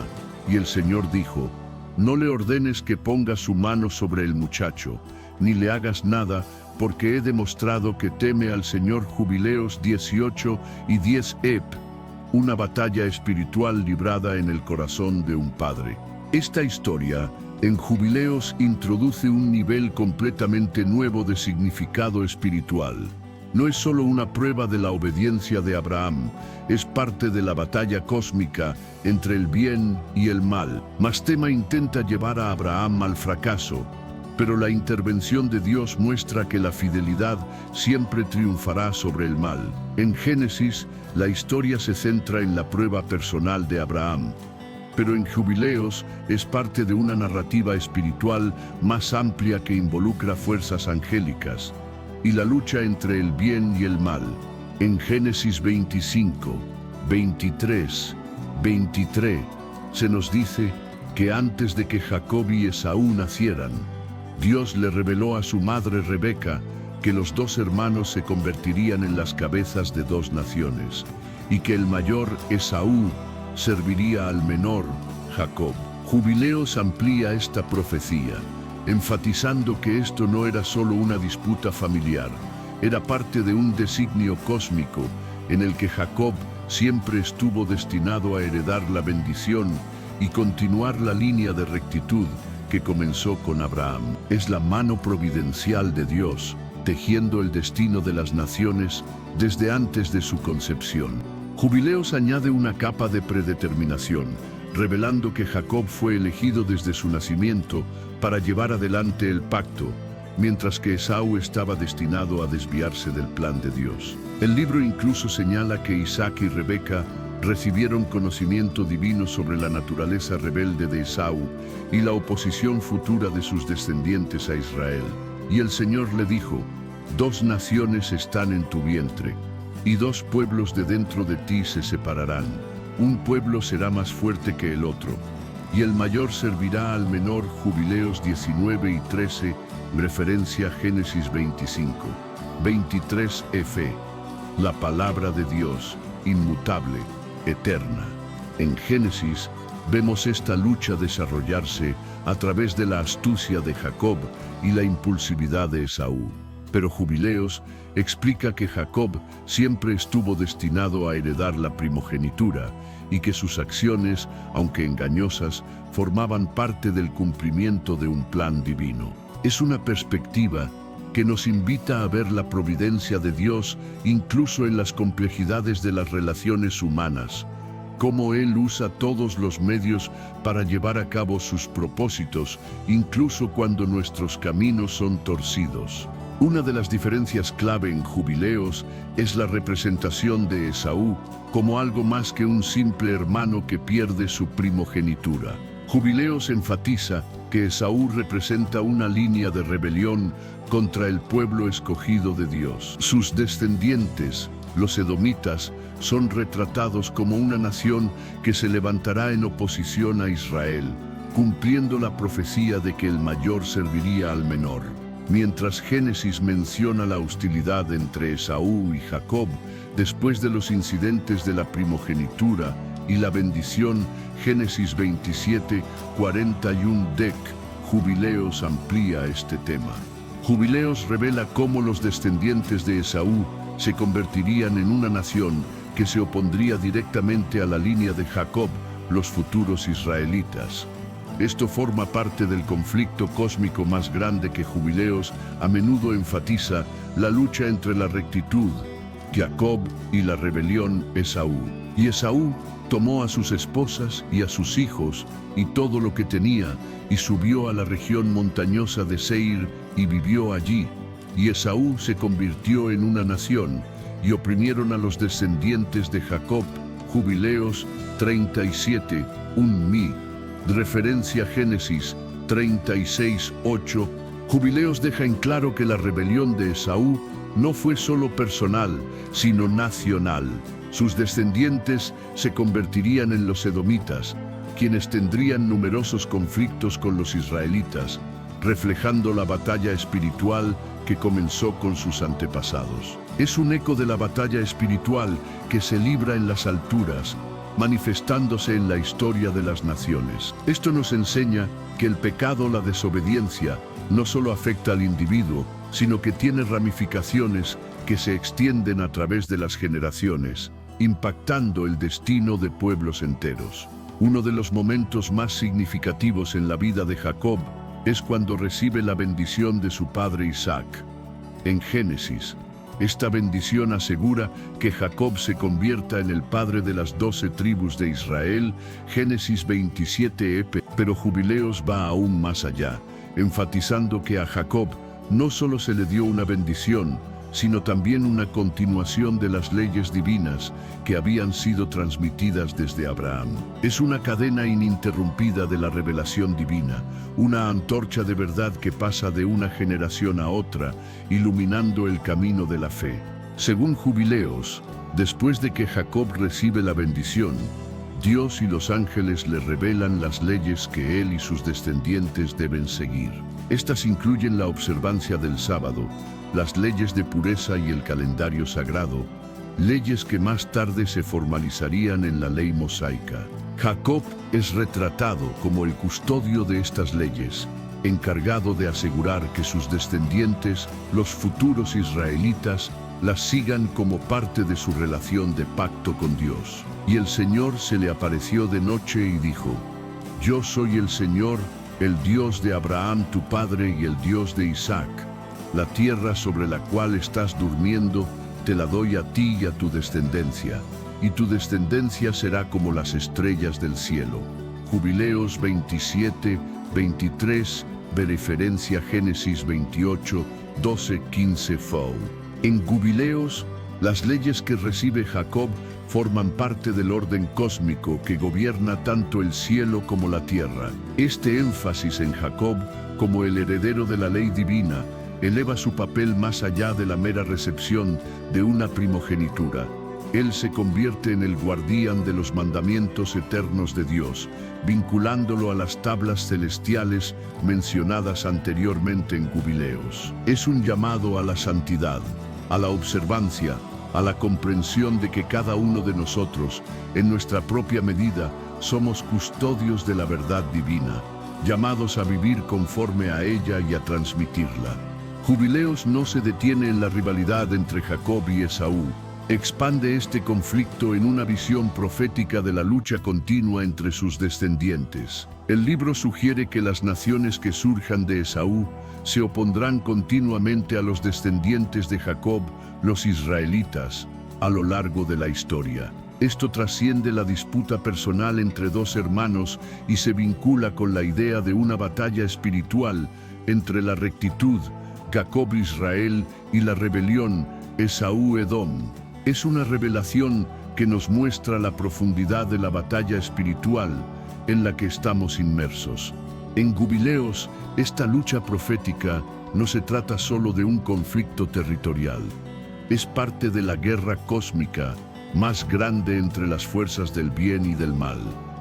y el Señor dijo: no le ordenes que ponga su mano sobre el muchacho, ni le hagas nada, porque he demostrado que teme al Señor. Jubileos 18 y 10 una batalla espiritual librada en el corazón de un padre. Esta historia en Jubileos introduce un nivel completamente nuevo de significado espiritual. No es solo una prueba de la obediencia de Abraham, es parte de la batalla cósmica entre el bien y el mal. Mastema intenta llevar a Abraham al fracaso, pero la intervención de Dios muestra que la fidelidad siempre triunfará sobre el mal. En Génesis, la historia se centra en la prueba personal de Abraham, pero en Jubileos es parte de una narrativa espiritual más amplia que involucra fuerzas angélicas y la lucha entre el bien y el mal. En Génesis 25, 23 se nos dice que antes de que Jacob y Esaú nacieran, Dios le reveló a su madre Rebeca que los dos hermanos se convertirían en las cabezas de dos naciones y que el mayor, Esaú, serviría al menor, Jacob. Jubileos amplía esta profecía, enfatizando que esto no era solo una disputa familiar, era parte de un designio cósmico en el que Jacob siempre estuvo destinado a heredar la bendición y continuar la línea de rectitud que comenzó con Abraham. Es la mano providencial de Dios, tejiendo el destino de las naciones desde antes de su concepción. Jubileos añade una capa de predeterminación, revelando que Jacob fue elegido desde su nacimiento para llevar adelante el pacto, mientras que Esaú estaba destinado a desviarse del plan de Dios. El libro incluso señala que Isaac y Rebeca recibieron conocimiento divino sobre la naturaleza rebelde de Esaú y la oposición futura de sus descendientes a Israel. Y el Señor le dijo: «Dos naciones están en tu vientre, y dos pueblos de dentro de ti se separarán. Un pueblo será más fuerte que el otro, y el mayor servirá al menor». Jubileos 19 y 13, referencia a Génesis 25. 23f. La palabra de Dios, inmutable, eterna. En Génesis vemos esta lucha desarrollarse a través de la astucia de Jacob y la impulsividad de Esaú. Pero Jubileos explica que Jacob siempre estuvo destinado a heredar la primogenitura y que sus acciones, aunque engañosas, formaban parte del cumplimiento de un plan divino. Es una perspectiva que nos invita a ver la providencia de Dios incluso en las complejidades de las relaciones humanas, cómo Él usa todos los medios para llevar a cabo sus propósitos, incluso cuando nuestros caminos son torcidos. Una de las diferencias clave en Jubileos es la representación de Esaú como algo más que un simple hermano que pierde su primogenitura. Jubileos enfatiza que Esaú representa una línea de rebelión contra el pueblo escogido de Dios. Sus descendientes, los edomitas, son retratados como una nación que se levantará en oposición a Israel, cumpliendo la profecía de que el mayor serviría al menor. Mientras Génesis menciona la hostilidad entre Esaú y Jacob después de los incidentes de la primogenitura y la bendición, Génesis 27, 41 dec, Jubileos amplía este tema. Jubileos revela cómo los descendientes de Esaú se convertirían en una nación que se opondría directamente a la línea de Jacob, los futuros israelitas. Esto forma parte del conflicto cósmico más grande que Jubileos a menudo enfatiza: la lucha entre la rectitud, Jacob, y la rebelión, Esaú. Y Esaú tomó a sus esposas y a sus hijos y todo lo que tenía y subió a la región montañosa de Seir y vivió allí. Y Esaú se convirtió en una nación y oprimieron a los descendientes de Jacob. Jubileos 37, 1 referencia Génesis 36, 8. Jubileos deja en claro que la rebelión de Esaú no fue solo personal, sino nacional. Sus descendientes se convertirían en los edomitas, quienes tendrían numerosos conflictos con los israelitas, reflejando la batalla espiritual que comenzó con sus antepasados. Es un eco de la batalla espiritual que se libra en las alturas, manifestándose en la historia de las naciones. Esto nos enseña que el pecado, la desobediencia, no solo afecta al individuo, sino que tiene ramificaciones que se extienden a través de las generaciones, impactando el destino de pueblos enteros. Uno de los momentos más significativos en la vida de Jacob es cuando recibe la bendición de su padre Isaac. En Génesis, esta bendición asegura que Jacob se convierta en el padre de las 12 tribus de Israel, Génesis 27 ep. Pero Jubileos va aún más allá, enfatizando que a Jacob no solo se le dio una bendición, sino también una continuación de las leyes divinas que habían sido transmitidas desde Abraham. Es una cadena ininterrumpida de la revelación divina, una antorcha de verdad que pasa de una generación a otra, iluminando el camino de la fe. Según Jubileos, después de que Jacob recibe la bendición, Dios y los ángeles le revelan las leyes que él y sus descendientes deben seguir. Estas incluyen la observancia del sábado, las leyes de pureza y el calendario sagrado, leyes que más tarde se formalizarían en la ley mosaica. Jacob es retratado como el custodio de estas leyes, encargado de asegurar que sus descendientes, los futuros israelitas, las sigan como parte de su relación de pacto con Dios. Y el Señor se le apareció de noche y dijo: «Yo soy el Señor, el Dios de Abraham tu padre y el Dios de Isaac. La tierra sobre la cual estás durmiendo, te la doy a ti y a tu descendencia, y tu descendencia será como las estrellas del cielo. Jubileos 27, 23, referencia Génesis 28, 12, 15 FO. En Jubileos, las leyes que recibe Jacob forman parte del orden cósmico que gobierna tanto el cielo como la tierra. Este énfasis en Jacob como el heredero de la ley divina eleva su papel más allá de la mera recepción de una primogenitura. Él se convierte en el guardián de los mandamientos eternos de Dios, vinculándolo a las tablas celestiales mencionadas anteriormente en Jubileos. Es un llamado a la santidad, a la observancia, a la comprensión de que cada uno de nosotros, en nuestra propia medida, somos custodios de la verdad divina, llamados a vivir conforme a ella y a transmitirla. Jubileos no se detiene en la rivalidad entre Jacob y Esaú. Expande este conflicto en una visión profética de la lucha continua entre sus descendientes. El libro sugiere que las naciones que surjan de Esaú se opondrán continuamente a los descendientes de Jacob, los israelitas, a lo largo de la historia. Esto trasciende la disputa personal entre dos hermanos y se vincula con la idea de una batalla espiritual entre la rectitud, Jacob-Israel, y la rebelión, Esaú-Edom. Es una revelación que nos muestra la profundidad de la batalla espiritual en la que estamos inmersos. En Jubileos, esta lucha profética no se trata solo de un conflicto territorial. Es parte de la guerra cósmica más grande entre las fuerzas del bien y del mal.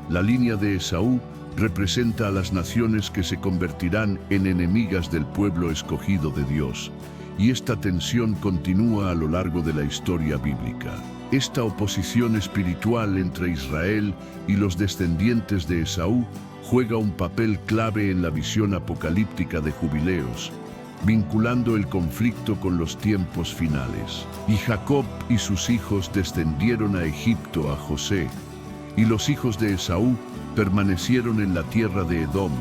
La línea de Esaú representa a las naciones que se convertirán en enemigas del pueblo escogido de Dios. Y esta tensión continúa a lo largo de la historia bíblica. Esta oposición espiritual entre Israel y los descendientes de Esaú juega un papel clave en la visión apocalíptica de Jubileos, vinculando el conflicto con los tiempos finales. Y Jacob y sus hijos descendieron a Egipto, a José, y los hijos de Esaú permanecieron en la tierra de Edom.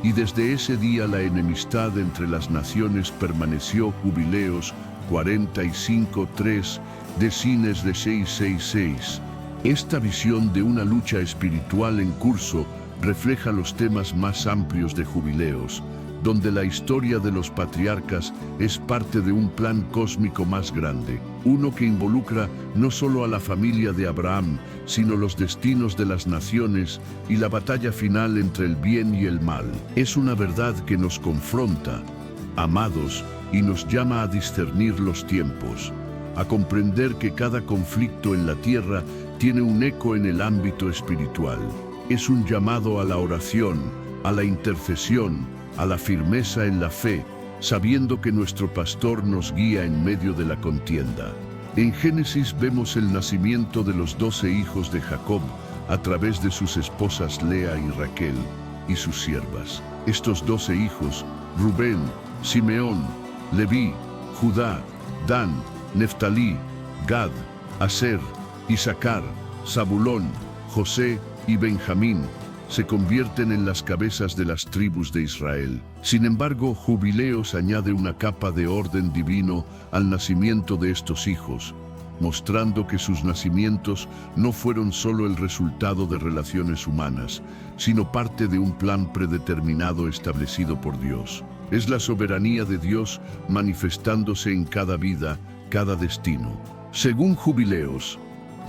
Y desde ese día la enemistad entre las naciones permaneció. Jubileos 45:3, de Cines de 666. Esta visión de una lucha espiritual en curso refleja los temas más amplios de Jubileos, donde la historia de los patriarcas es parte de un plan cósmico más grande, uno que involucra no solo a la familia de Abraham, sino los destinos de las naciones y la batalla final entre el bien y el mal. Es una verdad que nos confronta, amados, y nos llama a discernir los tiempos, a comprender que cada conflicto en la tierra tiene un eco en el ámbito espiritual. Es un llamado a la oración, a la intercesión, a la firmeza en la fe, sabiendo que nuestro pastor nos guía en medio de la contienda. En Génesis vemos el nacimiento de los 12 hijos de Jacob a través de sus esposas Lea y Raquel y sus siervas. Estos 12 hijos, Rubén, Simeón, Leví, Judá, Dan, Neftalí, Gad, Aser, Isaacar, Zabulón, José y Benjamín, se convierten en las cabezas de las tribus de Israel. Sin embargo, Jubileos añade una capa de orden divino al nacimiento de estos hijos, mostrando que sus nacimientos no fueron solo el resultado de relaciones humanas, sino parte de un plan predeterminado establecido por Dios. Es la soberanía de Dios manifestándose en cada vida, cada destino. Según Jubileos,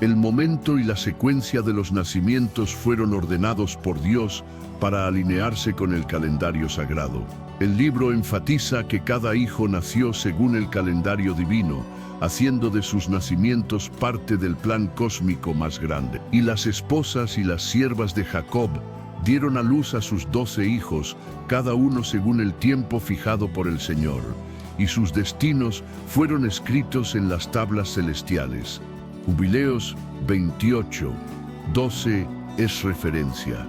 el momento y la secuencia de los nacimientos fueron ordenados por Dios para alinearse con el calendario sagrado. El libro enfatiza que cada hijo nació según el calendario divino, haciendo de sus nacimientos parte del plan cósmico más grande. Y las esposas y las siervas de Jacob dieron a luz a sus 12 hijos, cada uno según el tiempo fijado por el Señor, y sus destinos fueron escritos en las tablas celestiales. Jubileos 28, 12 es referencia.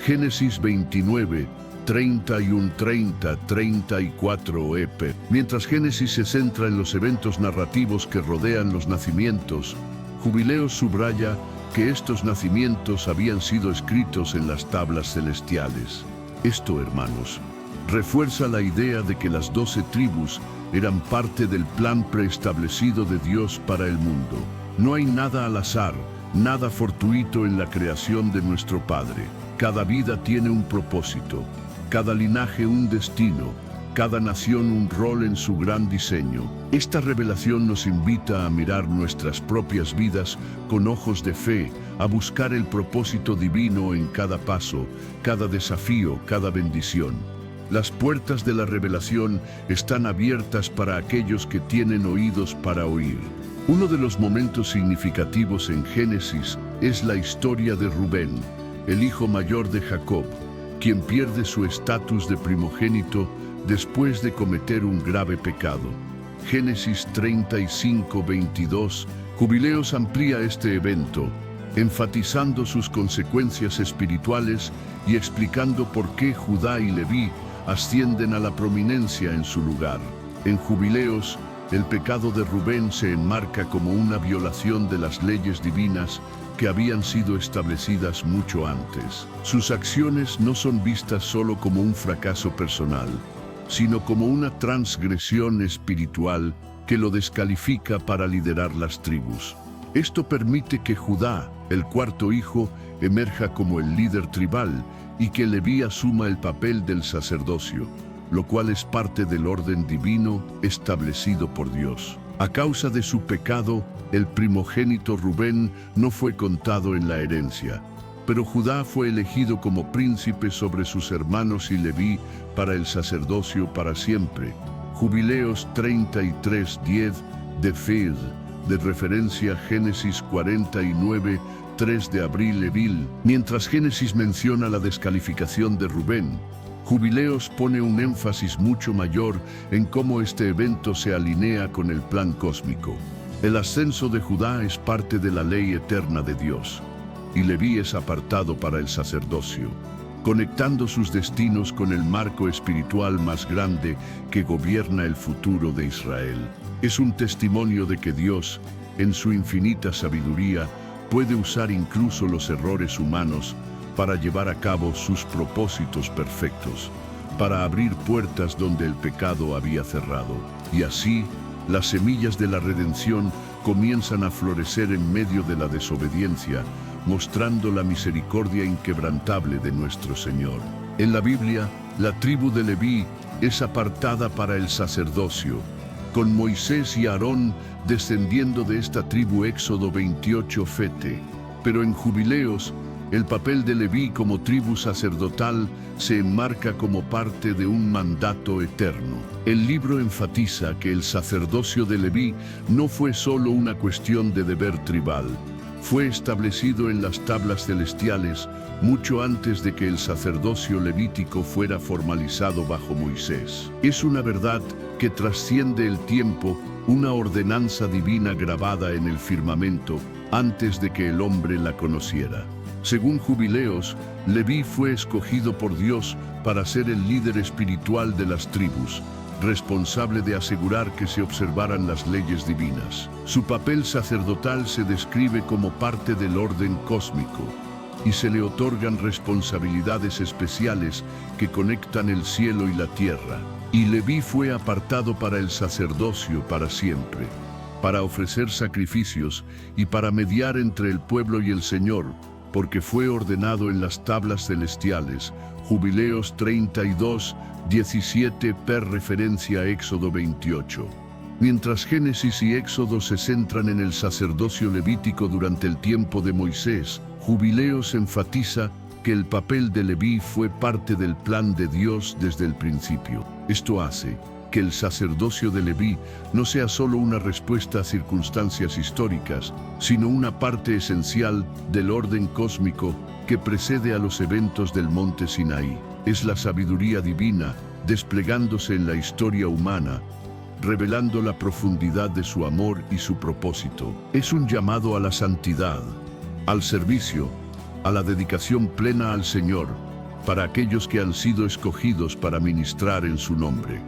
Génesis 29, 31, 30, 34 EP. Mientras Génesis se centra en los eventos narrativos que rodean los nacimientos, Jubileos subraya que estos nacimientos habían sido escritos en las tablas celestiales. Esto, hermanos, refuerza la idea de que las 12 tribus eran parte del plan preestablecido de Dios para el mundo. No hay nada al azar, nada fortuito en la creación de nuestro Padre. Cada vida tiene un propósito, cada linaje un destino, cada nación un rol en su gran diseño. Esta revelación nos invita a mirar nuestras propias vidas con ojos de fe, a buscar el propósito divino en cada paso, cada desafío, cada bendición. Las puertas de la revelación están abiertas para aquellos que tienen oídos para oír. Uno de los momentos significativos en Génesis es la historia de Rubén, el hijo mayor de Jacob, quien pierde su estatus de primogénito después de cometer un grave pecado. Génesis 35:22, Jubileos amplía este evento, enfatizando sus consecuencias espirituales y explicando por qué Judá y Leví ascienden a la prominencia en su lugar. En Jubileos, el pecado de Rubén se enmarca como una violación de las leyes divinas que habían sido establecidas mucho antes. Sus acciones no son vistas solo como un fracaso personal, sino como una transgresión espiritual que lo descalifica para liderar las tribus. Esto permite que Judá, el cuarto hijo, emerja como el líder tribal y que Leví asuma el papel del sacerdocio, lo cual es parte del orden divino establecido por Dios. A causa de su pecado, el primogénito Rubén no fue contado en la herencia, pero Judá fue elegido como príncipe sobre sus hermanos y Leví para el sacerdocio para siempre. Jubileos 33:10 de Fed, de referencia a Génesis 49, 3 de Abril Evil. Mientras Génesis menciona la descalificación de Rubén, Jubileos pone un énfasis mucho mayor en cómo este evento se alinea con el plan cósmico. El ascenso de Judá es parte de la ley eterna de Dios, y Leví es apartado para el sacerdocio, conectando sus destinos con el marco espiritual más grande que gobierna el futuro de Israel. Es un testimonio de que Dios, en su infinita sabiduría, puede usar incluso los errores humanos para llevar a cabo sus propósitos perfectos, para abrir puertas donde el pecado había cerrado. Y así, las semillas de la redención comienzan a florecer en medio de la desobediencia, mostrando la misericordia inquebrantable de nuestro Señor. En la Biblia, la tribu de Leví es apartada para el sacerdocio, con Moisés y Aarón descendiendo de esta tribu. Éxodo 28 fete. Pero en Jubileos, el papel de Leví como tribu sacerdotal se enmarca como parte de un mandato eterno. El libro enfatiza que el sacerdocio de Leví no fue solo una cuestión de deber tribal. Fue establecido en las tablas celestiales mucho antes de que el sacerdocio levítico fuera formalizado bajo Moisés. Es una verdad que trasciende el tiempo, una ordenanza divina grabada en el firmamento antes de que el hombre la conociera. Según Jubileos, Leví fue escogido por Dios para ser el líder espiritual de las tribus, responsable de asegurar que se observaran las leyes divinas. Su papel sacerdotal se describe como parte del orden cósmico y se le otorgan responsabilidades especiales que conectan el cielo y la tierra. Y Leví fue apartado para el sacerdocio para siempre, para ofrecer sacrificios y para mediar entre el pueblo y el Señor, porque fue ordenado en las tablas celestiales. Jubileos 32:17 per referencia a Éxodo 28. Mientras Génesis y Éxodo se centran en el sacerdocio levítico durante el tiempo de Moisés, Jubileos enfatiza que el papel de Leví fue parte del plan de Dios desde el principio. Esto hace que el sacerdocio de Leví no sea solo una respuesta a circunstancias históricas, sino una parte esencial del orden cósmico que precede a los eventos del monte Sinaí. Es la sabiduría divina desplegándose en la historia humana, revelando la profundidad de su amor y su propósito. Es un llamado a la santidad, al servicio, a la dedicación plena al Señor, para aquellos que han sido escogidos para ministrar en su nombre.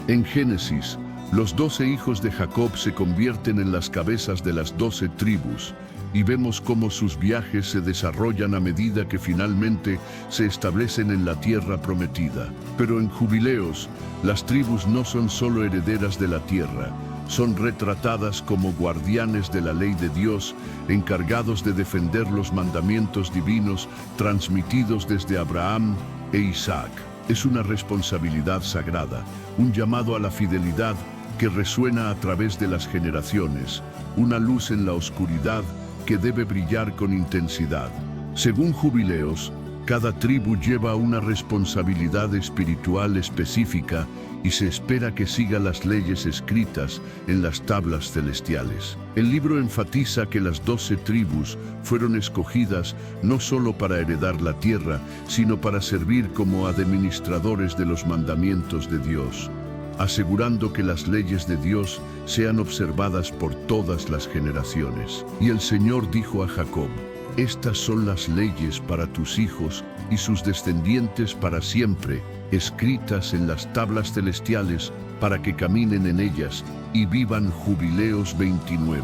En Génesis, los 12 hijos de Jacob se convierten en las cabezas de las 12 tribus, y vemos cómo sus viajes se desarrollan a medida que finalmente se establecen en la tierra prometida. Pero en Jubileos, las tribus no son solo herederas de la tierra, son retratadas como guardianes de la ley de Dios, encargados de defender los mandamientos divinos transmitidos desde Abraham e Isaac. Es una responsabilidad sagrada, un llamado a la fidelidad que resuena a través de las generaciones, una luz en la oscuridad que debe brillar con intensidad. Según Jubileos, cada tribu lleva una responsabilidad espiritual específica y se espera que siga las leyes escritas en las tablas celestiales. El libro enfatiza que las 12 tribus fueron escogidas no solo para heredar la tierra, sino para servir como administradores de los mandamientos de Dios, asegurando que las leyes de Dios sean observadas por todas las generaciones. Y el Señor dijo a Jacob: estas son las leyes para tus hijos y sus descendientes para siempre, escritas en las tablas celestiales, para que caminen en ellas y vivan. Jubileos 29,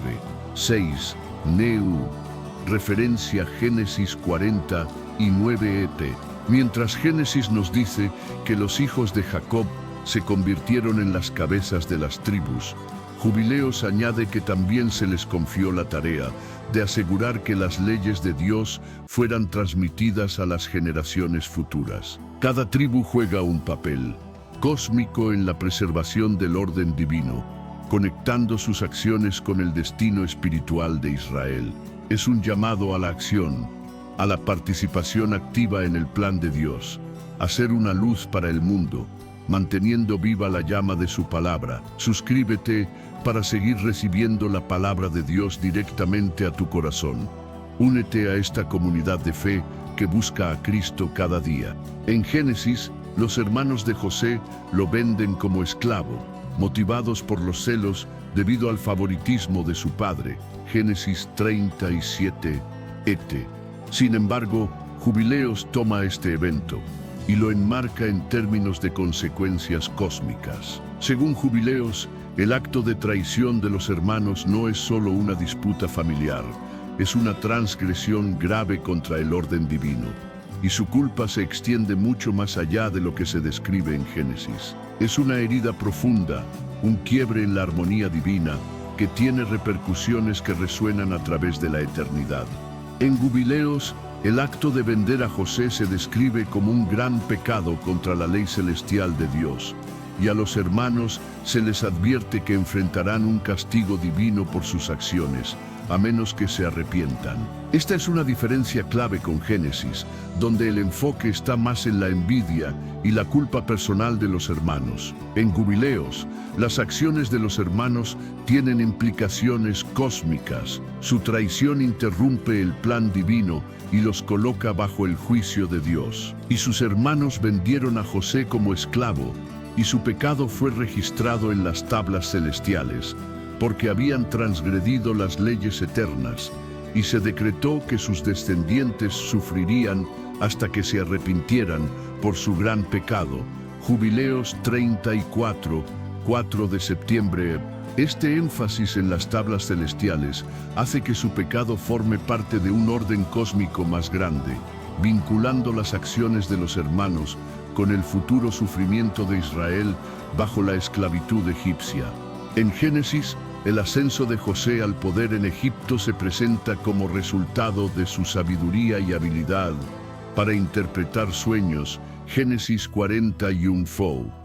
6, Neu, referencia Génesis 40 y 9 et. Mientras Génesis nos dice que los hijos de Jacob se convirtieron en las cabezas de las tribus, Jubileos añade que también se les confió la tarea de asegurar que las leyes de Dios fueran transmitidas a las generaciones futuras. Cada tribu juega un papel cósmico en la preservación del orden divino, conectando sus acciones con el destino espiritual de Israel. Es un llamado a la acción, a la participación activa en el plan de Dios, a ser una luz para el mundo, manteniendo viva la llama de su palabra. Suscríbete para seguir recibiendo la palabra de Dios directamente a tu corazón. Únete a esta comunidad de fe que busca a Cristo cada día. En Génesis, los hermanos de José lo venden como esclavo, motivados por los celos debido al favoritismo de su padre. Génesis 37, et. Sin embargo, Jubileos toma este evento y lo enmarca en términos de consecuencias cósmicas. Según Jubileos, el acto de traición de los hermanos no es solo una disputa familiar, es una transgresión grave contra el orden divino, y su culpa se extiende mucho más allá de lo que se describe en Génesis. Es una herida profunda, un quiebre en la armonía divina, que tiene repercusiones que resuenan a través de la eternidad. En Jubileos, el acto de vender a José se describe como un gran pecado contra la ley celestial de Dios, y a los hermanos se les advierte que enfrentarán un castigo divino por sus acciones, a menos que se arrepientan. Esta es una diferencia clave con Génesis, donde el enfoque está más en la envidia y la culpa personal de los hermanos. En Jubileos, las acciones de los hermanos tienen implicaciones cósmicas. Su traición interrumpe el plan divino y los coloca bajo el juicio de Dios. Y sus hermanos vendieron a José como esclavo, y su pecado fue registrado en las tablas celestiales, porque habían transgredido las leyes eternas, y se decretó que sus descendientes sufrirían hasta que se arrepintieran por su gran pecado. Jubileos 34, 4 de septiembre. Este énfasis en las tablas celestiales hace que su pecado forme parte de un orden cósmico más grande, vinculando las acciones de los hermanos con el futuro sufrimiento de Israel bajo la esclavitud egipcia. En Génesis, el ascenso de José al poder en Egipto se presenta como resultado de su sabiduría y habilidad para interpretar sueños. Génesis 41.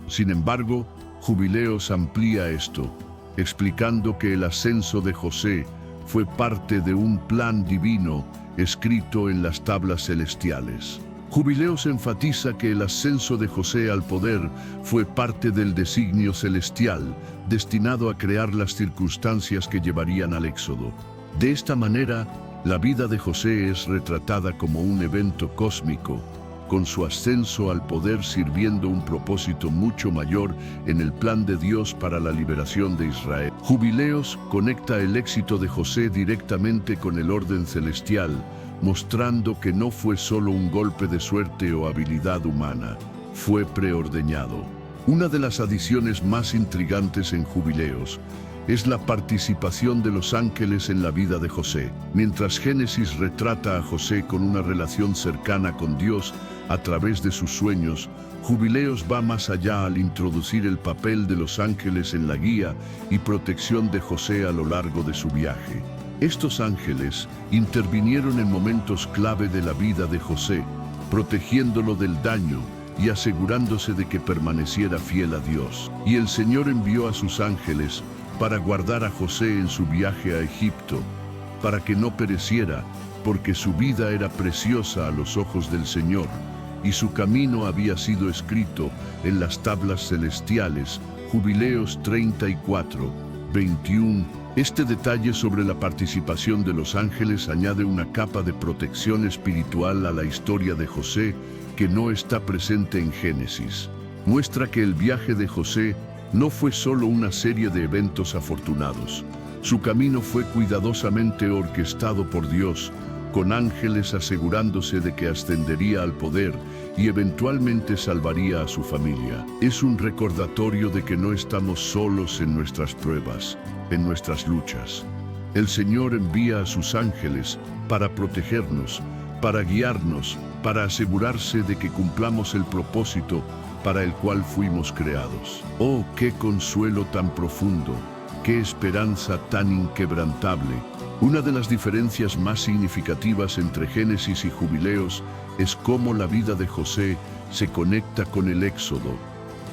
Sin embargo, Jubileos amplía esto, explicando que el ascenso de José fue parte de un plan divino escrito en las tablas celestiales. Jubileos enfatiza que el ascenso de José al poder fue parte del designio celestial, destinado a crear las circunstancias que llevarían al éxodo. De esta manera, la vida de José es retratada como un evento cósmico, con su ascenso al poder sirviendo un propósito mucho mayor en el plan de Dios para la liberación de Israel. Jubileos conecta el éxito de José directamente con el orden celestial, mostrando que no fue solo un golpe de suerte o habilidad humana, fue preordeñado. Una de las adiciones más intrigantes en Jubileos es la participación de los ángeles en la vida de José. Mientras Génesis retrata a José con una relación cercana con Dios a través de sus sueños, Jubileos va más allá al introducir el papel de los ángeles en la guía y protección de José a lo largo de su viaje. Estos ángeles intervinieron en momentos clave de la vida de José, protegiéndolo del daño y asegurándose de que permaneciera fiel a Dios. Y el Señor envió a sus ángeles para guardar a José en su viaje a Egipto, para que no pereciera, porque su vida era preciosa a los ojos del Señor, y su camino había sido escrito en las tablas celestiales. Jubileos 34, 21. Este detalle sobre la participación de los ángeles añade una capa de protección espiritual a la historia de José que no está presente en Génesis. Muestra que el viaje de José no fue solo una serie de eventos afortunados. Su camino fue cuidadosamente orquestado por Dios, con ángeles asegurándose de que ascendería al poder y eventualmente salvaría a su familia. Es un recordatorio de que no estamos solos en nuestras pruebas, en nuestras luchas. El Señor envía a sus ángeles para protegernos, para guiarnos, para asegurarse de que cumplamos el propósito para el cual fuimos creados. ¡Oh, qué consuelo tan profundo! ¡Qué esperanza tan inquebrantable! Una de las diferencias más significativas entre Génesis y Jubileos es cómo la vida de José se conecta con el Éxodo.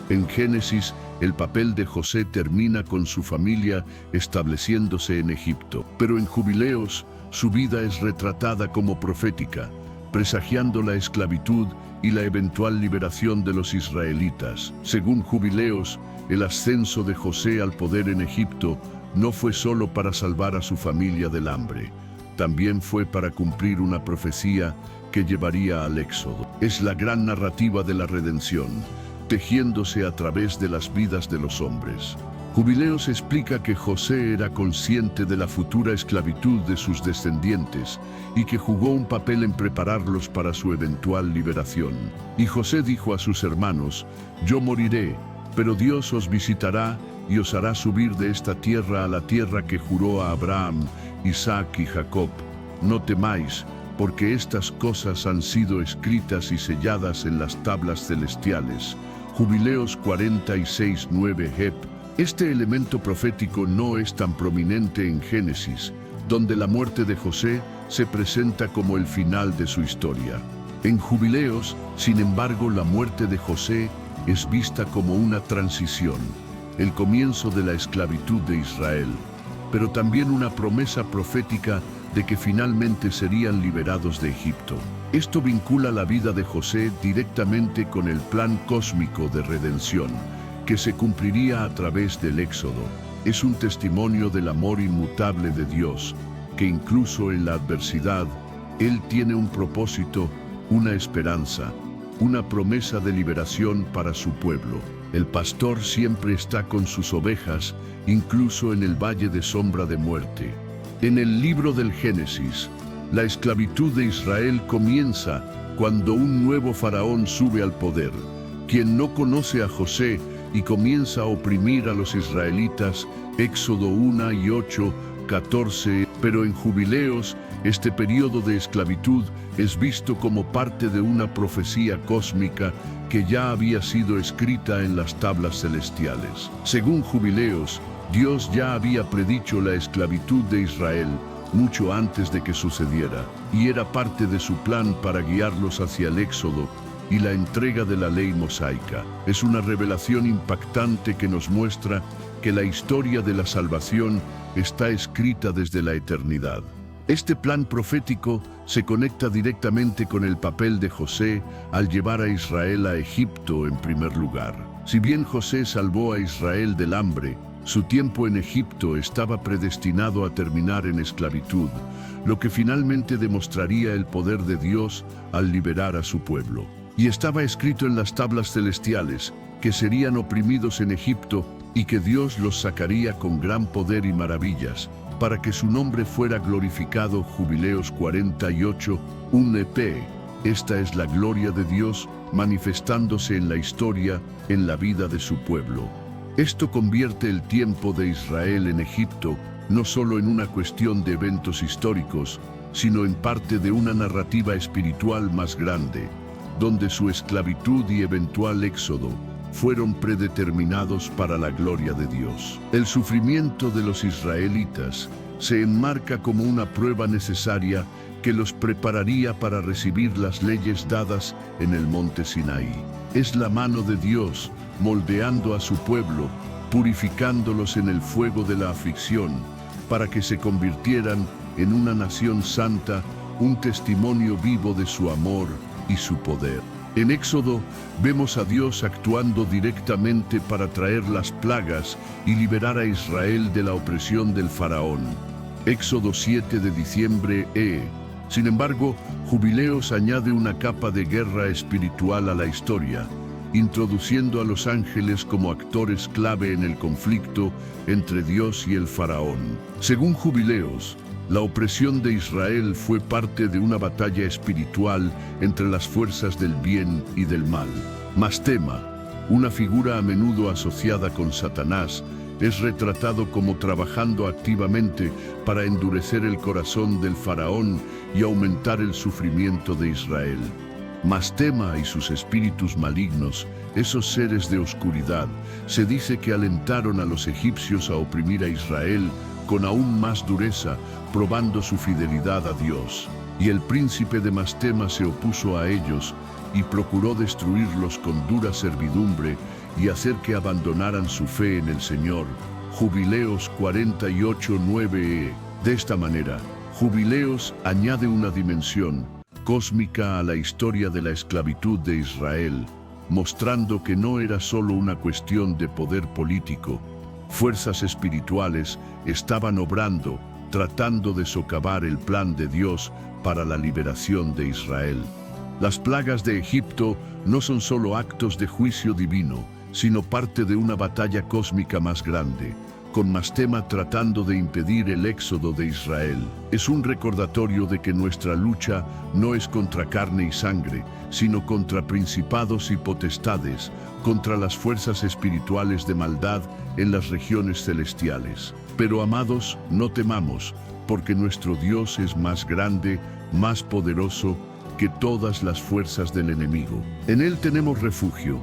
En Génesis, el papel de José termina con su familia estableciéndose en Egipto. Pero en Jubileos, su vida es retratada como profética, presagiando la esclavitud y la eventual liberación de los israelitas. Según Jubileos, el ascenso de José al poder en Egipto no fue solo para salvar a su familia del hambre, también fue para cumplir una profecía que llevaría al Éxodo. Es la gran narrativa de la redención, tejiéndose a través de las vidas de los hombres. Jubileos explica que José era consciente de la futura esclavitud de sus descendientes y que jugó un papel en prepararlos para su eventual liberación. Y José dijo a sus hermanos: «Yo moriré, pero Dios os visitará y os hará subir de esta tierra a la tierra que juró a Abraham, Isaac y Jacob. No temáis, porque estas cosas han sido escritas y selladas en las tablas celestiales». Jubileos 46:9 Hep. Este elemento profético no es tan prominente en Génesis, donde la muerte de José se presenta como el final de su historia. En Jubileos, sin embargo, la muerte de José es vista como una transición, el comienzo de la esclavitud de Israel, pero también una promesa profética de que finalmente serían liberados de Egipto. Esto vincula la vida de José directamente con el plan cósmico de redención, que se cumpliría a través del Éxodo. Es un testimonio del amor inmutable de Dios, que incluso en la adversidad, Él tiene un propósito, una esperanza, una promesa de liberación para su pueblo. El pastor siempre está con sus ovejas, incluso en el valle de sombra de muerte. En el libro del Génesis, la esclavitud de Israel comienza cuando un nuevo faraón sube al poder, quien no conoce a José y comienza a oprimir a los israelitas. Éxodo 1 y 8, 14. Pero en Jubileos, este periodo de esclavitud es visto como parte de una profecía cósmica que ya había sido escrita en las tablas celestiales. Según Jubileos, Dios ya había predicho la esclavitud de Israel mucho antes de que sucediera, y era parte de su plan para guiarlos hacia el Éxodo y la entrega de la ley mosaica. Es una revelación impactante que nos muestra que la historia de la salvación está escrita desde la eternidad. Este plan profético se conecta directamente con el papel de José al llevar a Israel a Egipto en primer lugar. Si bien José salvó a Israel del hambre, su tiempo en Egipto estaba predestinado a terminar en esclavitud, lo que finalmente demostraría el poder de Dios al liberar a su pueblo. Y estaba escrito en las tablas celestiales que serían oprimidos en Egipto y que Dios los sacaría con gran poder y maravillas, para que su nombre fuera glorificado. Jubileos 48, 1p. Esta es la gloria de Dios manifestándose en la historia, en la vida de su pueblo. Esto convierte el tiempo de Israel en Egipto no solo en una cuestión de eventos históricos, sino en parte de una narrativa espiritual más grande, donde su esclavitud y eventual éxodo fueron predeterminados para la gloria de Dios. El sufrimiento de los israelitas se enmarca como una prueba necesaria que los prepararía para recibir las leyes dadas en el monte Sinaí. Es la mano de Dios moldeando a su pueblo, purificándolos en el fuego de la aflicción, para que se convirtieran en una nación santa, un testimonio vivo de su amor y su poder. En Éxodo vemos a Dios actuando directamente para traer las plagas y liberar a Israel de la opresión del faraón. Éxodo 7 de diciembre. Sin embargo, Jubileos añade una capa de guerra espiritual a la historia, introduciendo a los ángeles como actores clave en el conflicto entre Dios y el faraón. Según Jubileos, la opresión de Israel fue parte de una batalla espiritual entre las fuerzas del bien y del mal. Mastema, una figura a menudo asociada con Satanás, es retratado como trabajando activamente para endurecer el corazón del faraón y aumentar el sufrimiento de Israel. Mastema y sus espíritus malignos, esos seres de oscuridad, se dice que alentaron a los egipcios a oprimir a Israel con aún más dureza, probando su fidelidad a Dios. Y el príncipe de Mastema se opuso a ellos y procuró destruirlos con dura servidumbre y hacer que abandonaran su fe en el Señor. Jubileos 48:9. De esta manera, Jubileos añade una dimensión cósmica a la historia de la esclavitud de Israel, mostrando que no era solo una cuestión de poder político. Fuerzas espirituales estaban obrando, tratando de socavar el plan de Dios para la liberación de Israel. Las plagas de Egipto no son solo actos de juicio divino, sino parte de una batalla cósmica más grande, con Mastema tratando de impedir el éxodo de Israel. Es un recordatorio de que nuestra lucha no es contra carne y sangre, sino contra principados y potestades, contra las fuerzas espirituales de maldad en las regiones celestiales. Pero amados, no temamos, porque nuestro Dios es más grande, más poderoso que todas las fuerzas del enemigo. En Él tenemos refugio,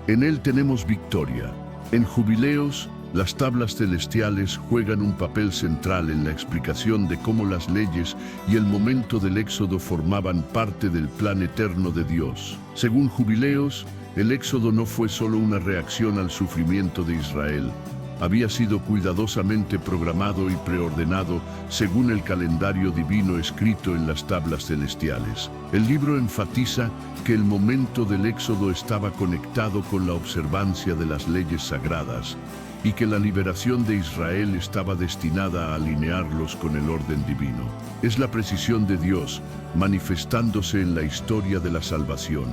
en Él tenemos victoria. En Jubileos, las tablas celestiales juegan un papel central en la explicación de cómo las leyes y el momento del éxodo formaban parte del plan eterno de Dios. Según Jubileos, el éxodo no fue solo una reacción al sufrimiento de Israel. Había sido cuidadosamente programado y preordenado según el calendario divino escrito en las tablas celestiales. El libro enfatiza que el momento del éxodo estaba conectado con la observancia de las leyes sagradas y que la liberación de Israel estaba destinada a alinearlos con el orden divino. Es la precisión de Dios manifestándose en la historia de la salvación.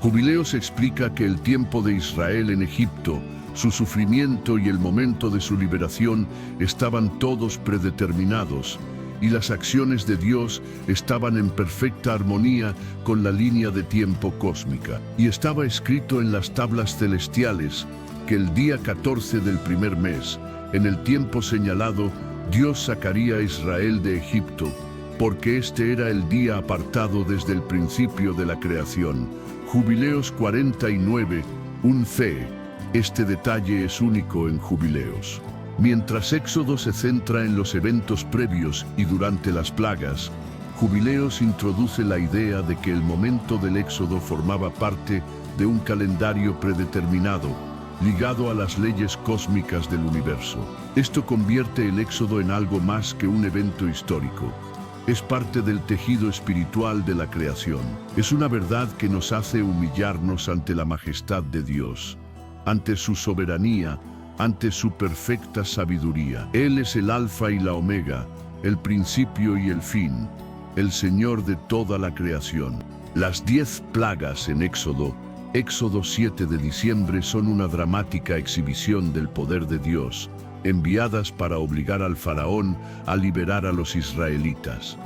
Jubileos explica que el tiempo de Israel en Egipto, su sufrimiento y el momento de su liberación estaban todos predeterminados, y las acciones de Dios estaban en perfecta armonía con la línea de tiempo cósmica. Y estaba escrito en las tablas celestiales que el día 14 del primer mes, en el tiempo señalado, Dios sacaría a Israel de Egipto, porque este era el día apartado desde el principio de la creación. Jubileos 49, un fe. Este detalle es único en Jubileos. Mientras Éxodo se centra en los eventos previos y durante las plagas, Jubileos introduce la idea de que el momento del Éxodo formaba parte de un calendario predeterminado, ligado a las leyes cósmicas del universo. Esto convierte el Éxodo en algo más que un evento histórico. Es parte del tejido espiritual de la creación. Es una verdad que nos hace humillarnos ante la majestad de Dios, ante su soberanía, ante su perfecta sabiduría. Él es el Alfa y la Omega, el principio y el fin, el Señor de toda la creación. Las 10 plagas en Éxodo 7 de diciembre, son una dramática exhibición del poder de Dios, enviadas para obligar al faraón a liberar a los israelitas.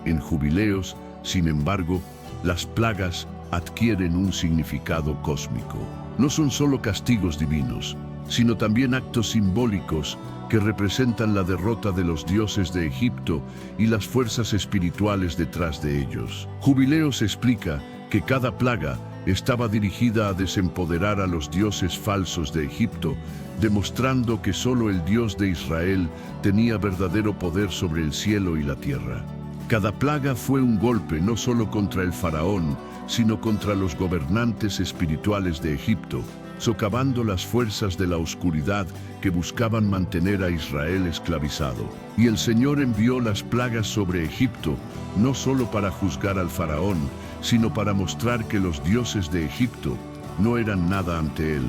En Jubileos, sin embargo, las plagas adquieren un significado cósmico. No son solo castigos divinos, sino también actos simbólicos que representan la derrota de los dioses de Egipto y las fuerzas espirituales detrás de ellos. Jubileos explica que cada plaga estaba dirigida a desempoderar a los dioses falsos de Egipto, demostrando que solo el Dios de Israel tenía verdadero poder sobre el cielo y la tierra. Cada plaga fue un golpe no solo contra el faraón, sino contra los gobernantes espirituales de Egipto, socavando las fuerzas de la oscuridad que buscaban mantener a Israel esclavizado. Y el Señor envió las plagas sobre Egipto, no solo para juzgar al faraón, sino para mostrar que los dioses de Egipto no eran nada ante él,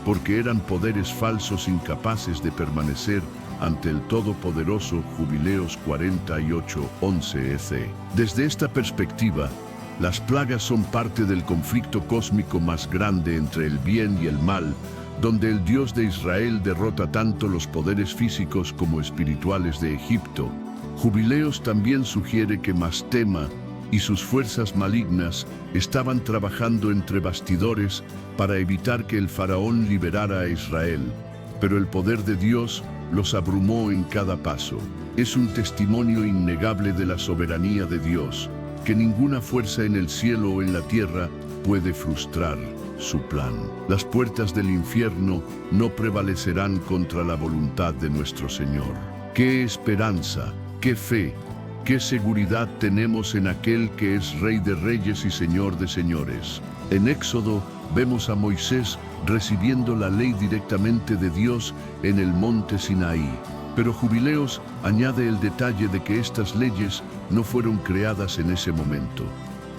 porque eran poderes falsos incapaces de permanecer ante el Todopoderoso. Jubileos 48:11 EC. Desde esta perspectiva, las plagas son parte del conflicto cósmico más grande entre el bien y el mal, donde el Dios de Israel derrota tanto los poderes físicos como espirituales de Egipto. Jubileos también sugiere que Mastema y sus fuerzas malignas estaban trabajando entre bastidores para evitar que el faraón liberara a Israel, pero el poder de Dios los abrumó en cada paso. Es un testimonio innegable de la soberanía de Dios, que ninguna fuerza en el cielo o en la tierra puede frustrar su plan. Las puertas del infierno no prevalecerán contra la voluntad de nuestro Señor. ¡Qué esperanza! ¡Qué fe! ¡Qué seguridad tenemos en aquel que es Rey de Reyes y Señor de Señores! En Éxodo vemos a Moisés recibiendo la ley directamente de Dios en el monte Sinaí. Pero Jubileos añade el detalle de que estas leyes no fueron creadas en ese momento.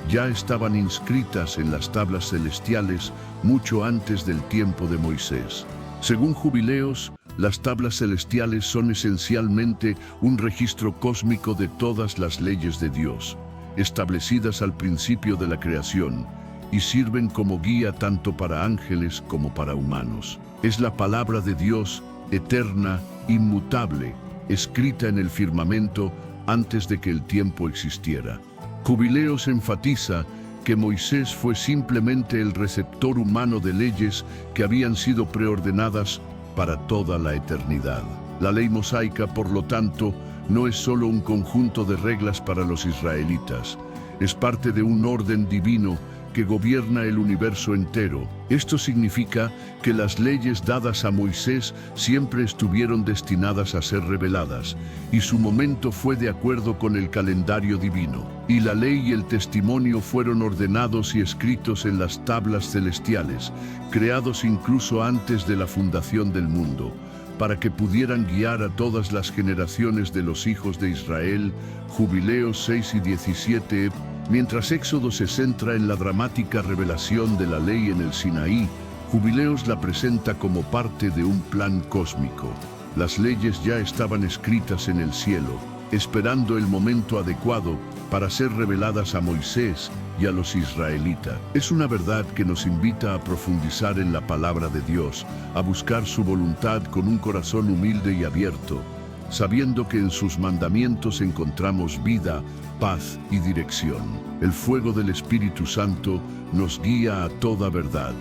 Ya estaban inscritas en las tablas celestiales mucho antes del tiempo de Moisés. Según Jubileos, las tablas celestiales son esencialmente un registro cósmico de todas las leyes de Dios, establecidas al principio de la creación, y sirven como guía tanto para ángeles como para humanos. Es la palabra de Dios, eterna, inmutable, escrita en el firmamento antes de que el tiempo existiera. Jubileos enfatiza que Moisés fue simplemente el receptor humano de leyes que habían sido preordenadas para toda la eternidad. La ley mosaica, por lo tanto, no es solo un conjunto de reglas para los israelitas, es parte de un orden divino que gobierna el universo entero. Esto significa que las leyes dadas a Moisés siempre estuvieron destinadas a ser reveladas, y su momento fue de acuerdo con el calendario divino. Y la ley y el testimonio fueron ordenados y escritos en las tablas celestiales, creados incluso antes de la fundación del mundo, para que pudieran guiar a todas las generaciones de los hijos de Israel. Jubileos 6 y 17. Mientras Éxodo se centra en la dramática revelación de la ley en el Sinaí, Jubileos la presenta como parte de un plan cósmico. Las leyes ya estaban escritas en el cielo, esperando el momento adecuado para ser reveladas a Moisés y a los israelitas. Es una verdad que nos invita a profundizar en la palabra de Dios, a buscar su voluntad con un corazón humilde y abierto, sabiendo que en sus mandamientos encontramos vida, paz y dirección. El fuego del Espíritu Santo nos guía a toda verdad.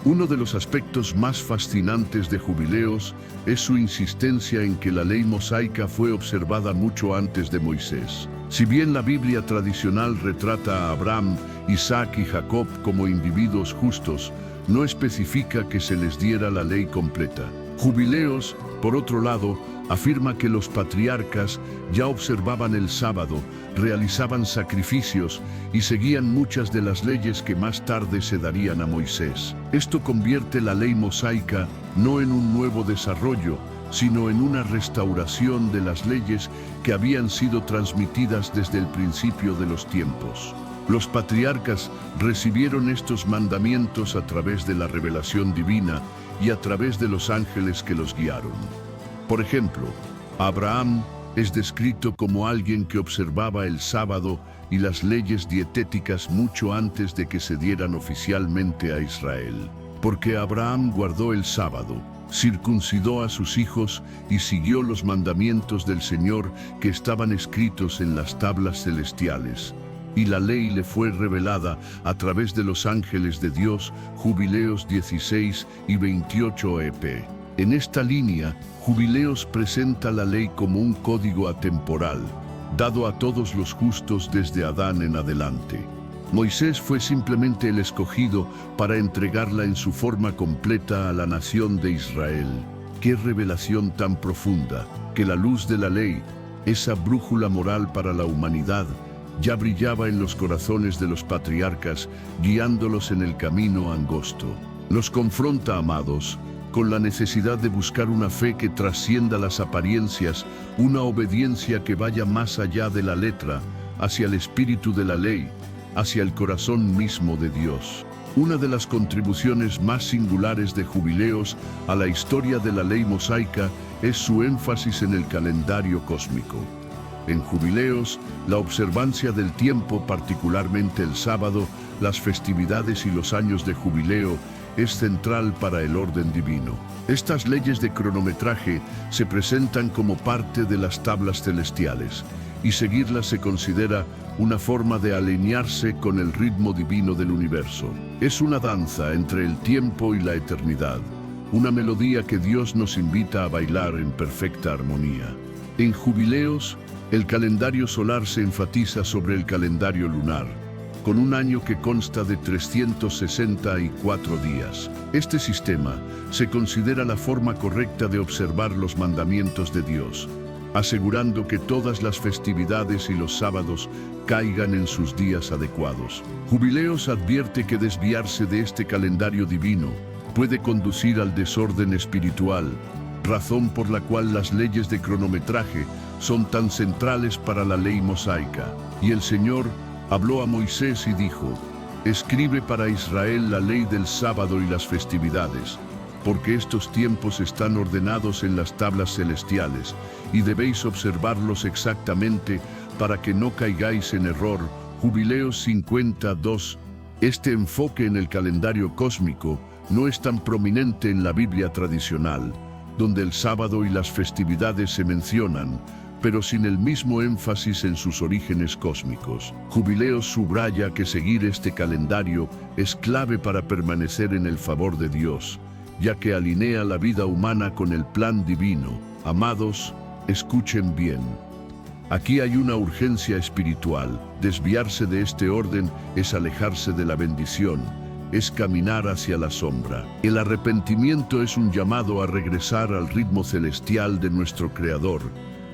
Uno de los aspectos más fascinantes de Jubileos es su insistencia en que la ley mosaica fue observada mucho antes de Moisés. Si bien la Biblia tradicional retrata a Abraham, Isaac y Jacob como individuos justos, no especifica que se les diera la ley completa. Jubileos, por otro lado, afirma que los patriarcas ya observaban el sábado, realizaban sacrificios y seguían muchas de las leyes que más tarde se darían a Moisés. Esto convierte la ley mosaica no en un nuevo desarrollo, sino en una restauración de las leyes que habían sido transmitidas desde el principio de los tiempos. Los patriarcas recibieron estos mandamientos a través de la revelación divina y a través de los ángeles que los guiaron. Por ejemplo, Abraham es descrito como alguien que observaba el sábado y las leyes dietéticas mucho antes de que se dieran oficialmente a Israel. Porque Abraham guardó el sábado, circuncidó a sus hijos y siguió los mandamientos del Señor que estaban escritos en las tablas celestiales. Y la ley le fue revelada a través de los ángeles de Dios. Jubileos 16 y 28 EP. En esta línea, Jubileos presenta la ley como un código atemporal, dado a todos los justos desde Adán en adelante. Moisés fue simplemente el escogido para entregarla en su forma completa a la nación de Israel. ¡Qué revelación tan profunda! Que la luz de la ley, esa brújula moral para la humanidad, ya brillaba en los corazones de los patriarcas, guiándolos en el camino angosto. Nos confronta, amados, con la necesidad de buscar una fe que trascienda las apariencias, una obediencia que vaya más allá de la letra, hacia el espíritu de la ley, hacia el corazón mismo de Dios. Una de las contribuciones más singulares de Jubileos a la historia de la ley mosaica es su énfasis en el calendario cósmico. En Jubileos, la observancia del tiempo, particularmente el sábado, las festividades y los años de jubileo, es central para el orden divino. Estas leyes de cronometraje se presentan como parte de las tablas celestiales, y seguirlas se considera una forma de alinearse con el ritmo divino del universo. Es una danza entre el tiempo y la eternidad, una melodía que Dios nos invita a bailar en perfecta armonía. En Jubileos, el calendario solar se enfatiza sobre el calendario lunar, con un año que consta de 364 días. Este sistema se considera la forma correcta de observar los mandamientos de Dios, asegurando que todas las festividades y los sábados caigan en sus días adecuados. Jubileos advierte que desviarse de este calendario divino puede conducir al desorden espiritual, razón por la cual las leyes de cronometraje son tan centrales para la ley mosaica. Y el Señor habló a Moisés y dijo: escribe para Israel la ley del sábado y las festividades, porque estos tiempos están ordenados en las tablas celestiales, y debéis observarlos exactamente para que no caigáis en error. Jubileos 52. Este enfoque en el calendario cósmico no es tan prominente en la Biblia tradicional, donde el sábado y las festividades se mencionan, pero sin el mismo énfasis en sus orígenes cósmicos. Jubileos subraya que seguir este calendario es clave para permanecer en el favor de Dios, ya que alinea la vida humana con el plan divino. Amados, escuchen bien. Aquí hay una urgencia espiritual. Desviarse de este orden es alejarse de la bendición, es caminar hacia la sombra. El arrepentimiento es un llamado a regresar al ritmo celestial de nuestro Creador,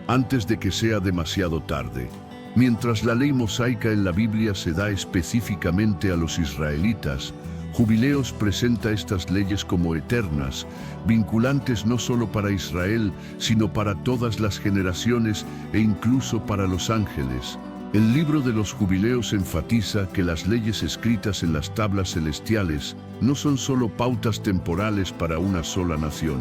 antes de que sea demasiado tarde. Mientras la ley mosaica en la Biblia se da específicamente a los israelitas, Jubileos presenta estas leyes como eternas, vinculantes no solo para Israel, sino para todas las generaciones e incluso para los ángeles. El libro de los Jubileos enfatiza que las leyes escritas en las tablas celestiales no son solo pautas temporales para una sola nación.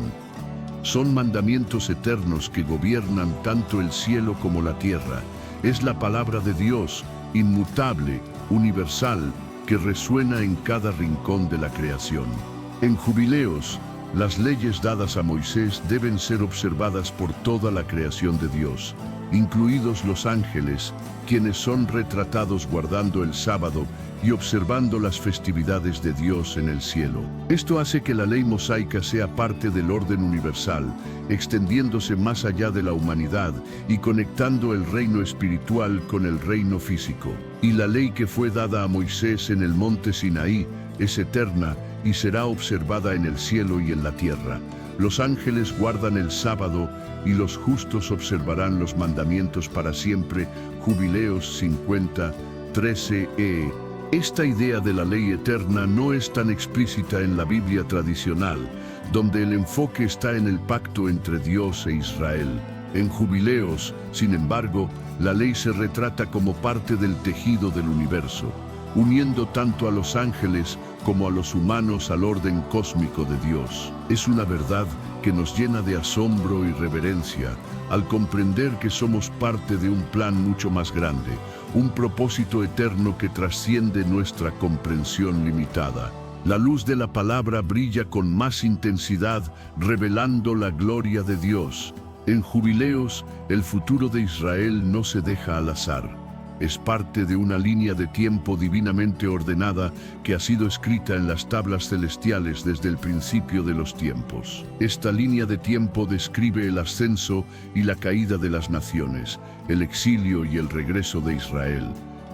Son mandamientos eternos que gobiernan tanto el cielo como la tierra. Es la palabra de Dios, inmutable, universal, que resuena en cada rincón de la creación. En Jubileos, las leyes dadas a Moisés deben ser observadas por toda la creación de Dios, incluidos los ángeles, quienes son retratados guardando el sábado y observando las festividades de Dios en el cielo. Esto hace que la ley mosaica sea parte del orden universal, extendiéndose más allá de la humanidad y conectando el reino espiritual con el reino físico. Y la ley que fue dada a Moisés en el monte Sinaí es eterna y será observada en el cielo y en la tierra. Los ángeles guardan el sábado y los justos observarán los mandamientos para siempre. Jubileos 50, 13e. Esta idea de la ley eterna no es tan explícita en la Biblia tradicional, donde el enfoque está en el pacto entre Dios e Israel. En Jubileos, sin embargo, la ley se retrata como parte del tejido del universo, uniendo tanto a los ángeles como a los humanos al orden cósmico de Dios. Es una verdad que nos llena de asombro y reverencia al comprender que somos parte de un plan mucho más grande, un propósito eterno que trasciende nuestra comprensión limitada. La luz de la palabra brilla con más intensidad, revelando la gloria de Dios. En Jubileos, el futuro de Israel no se deja al azar. es parte de una línea de tiempo divinamente ordenada que ha sido escrita en las tablas celestiales desde el principio de los tiempos. Esta línea de tiempo describe el ascenso y la caída de las naciones, el exilio y el regreso de Israel,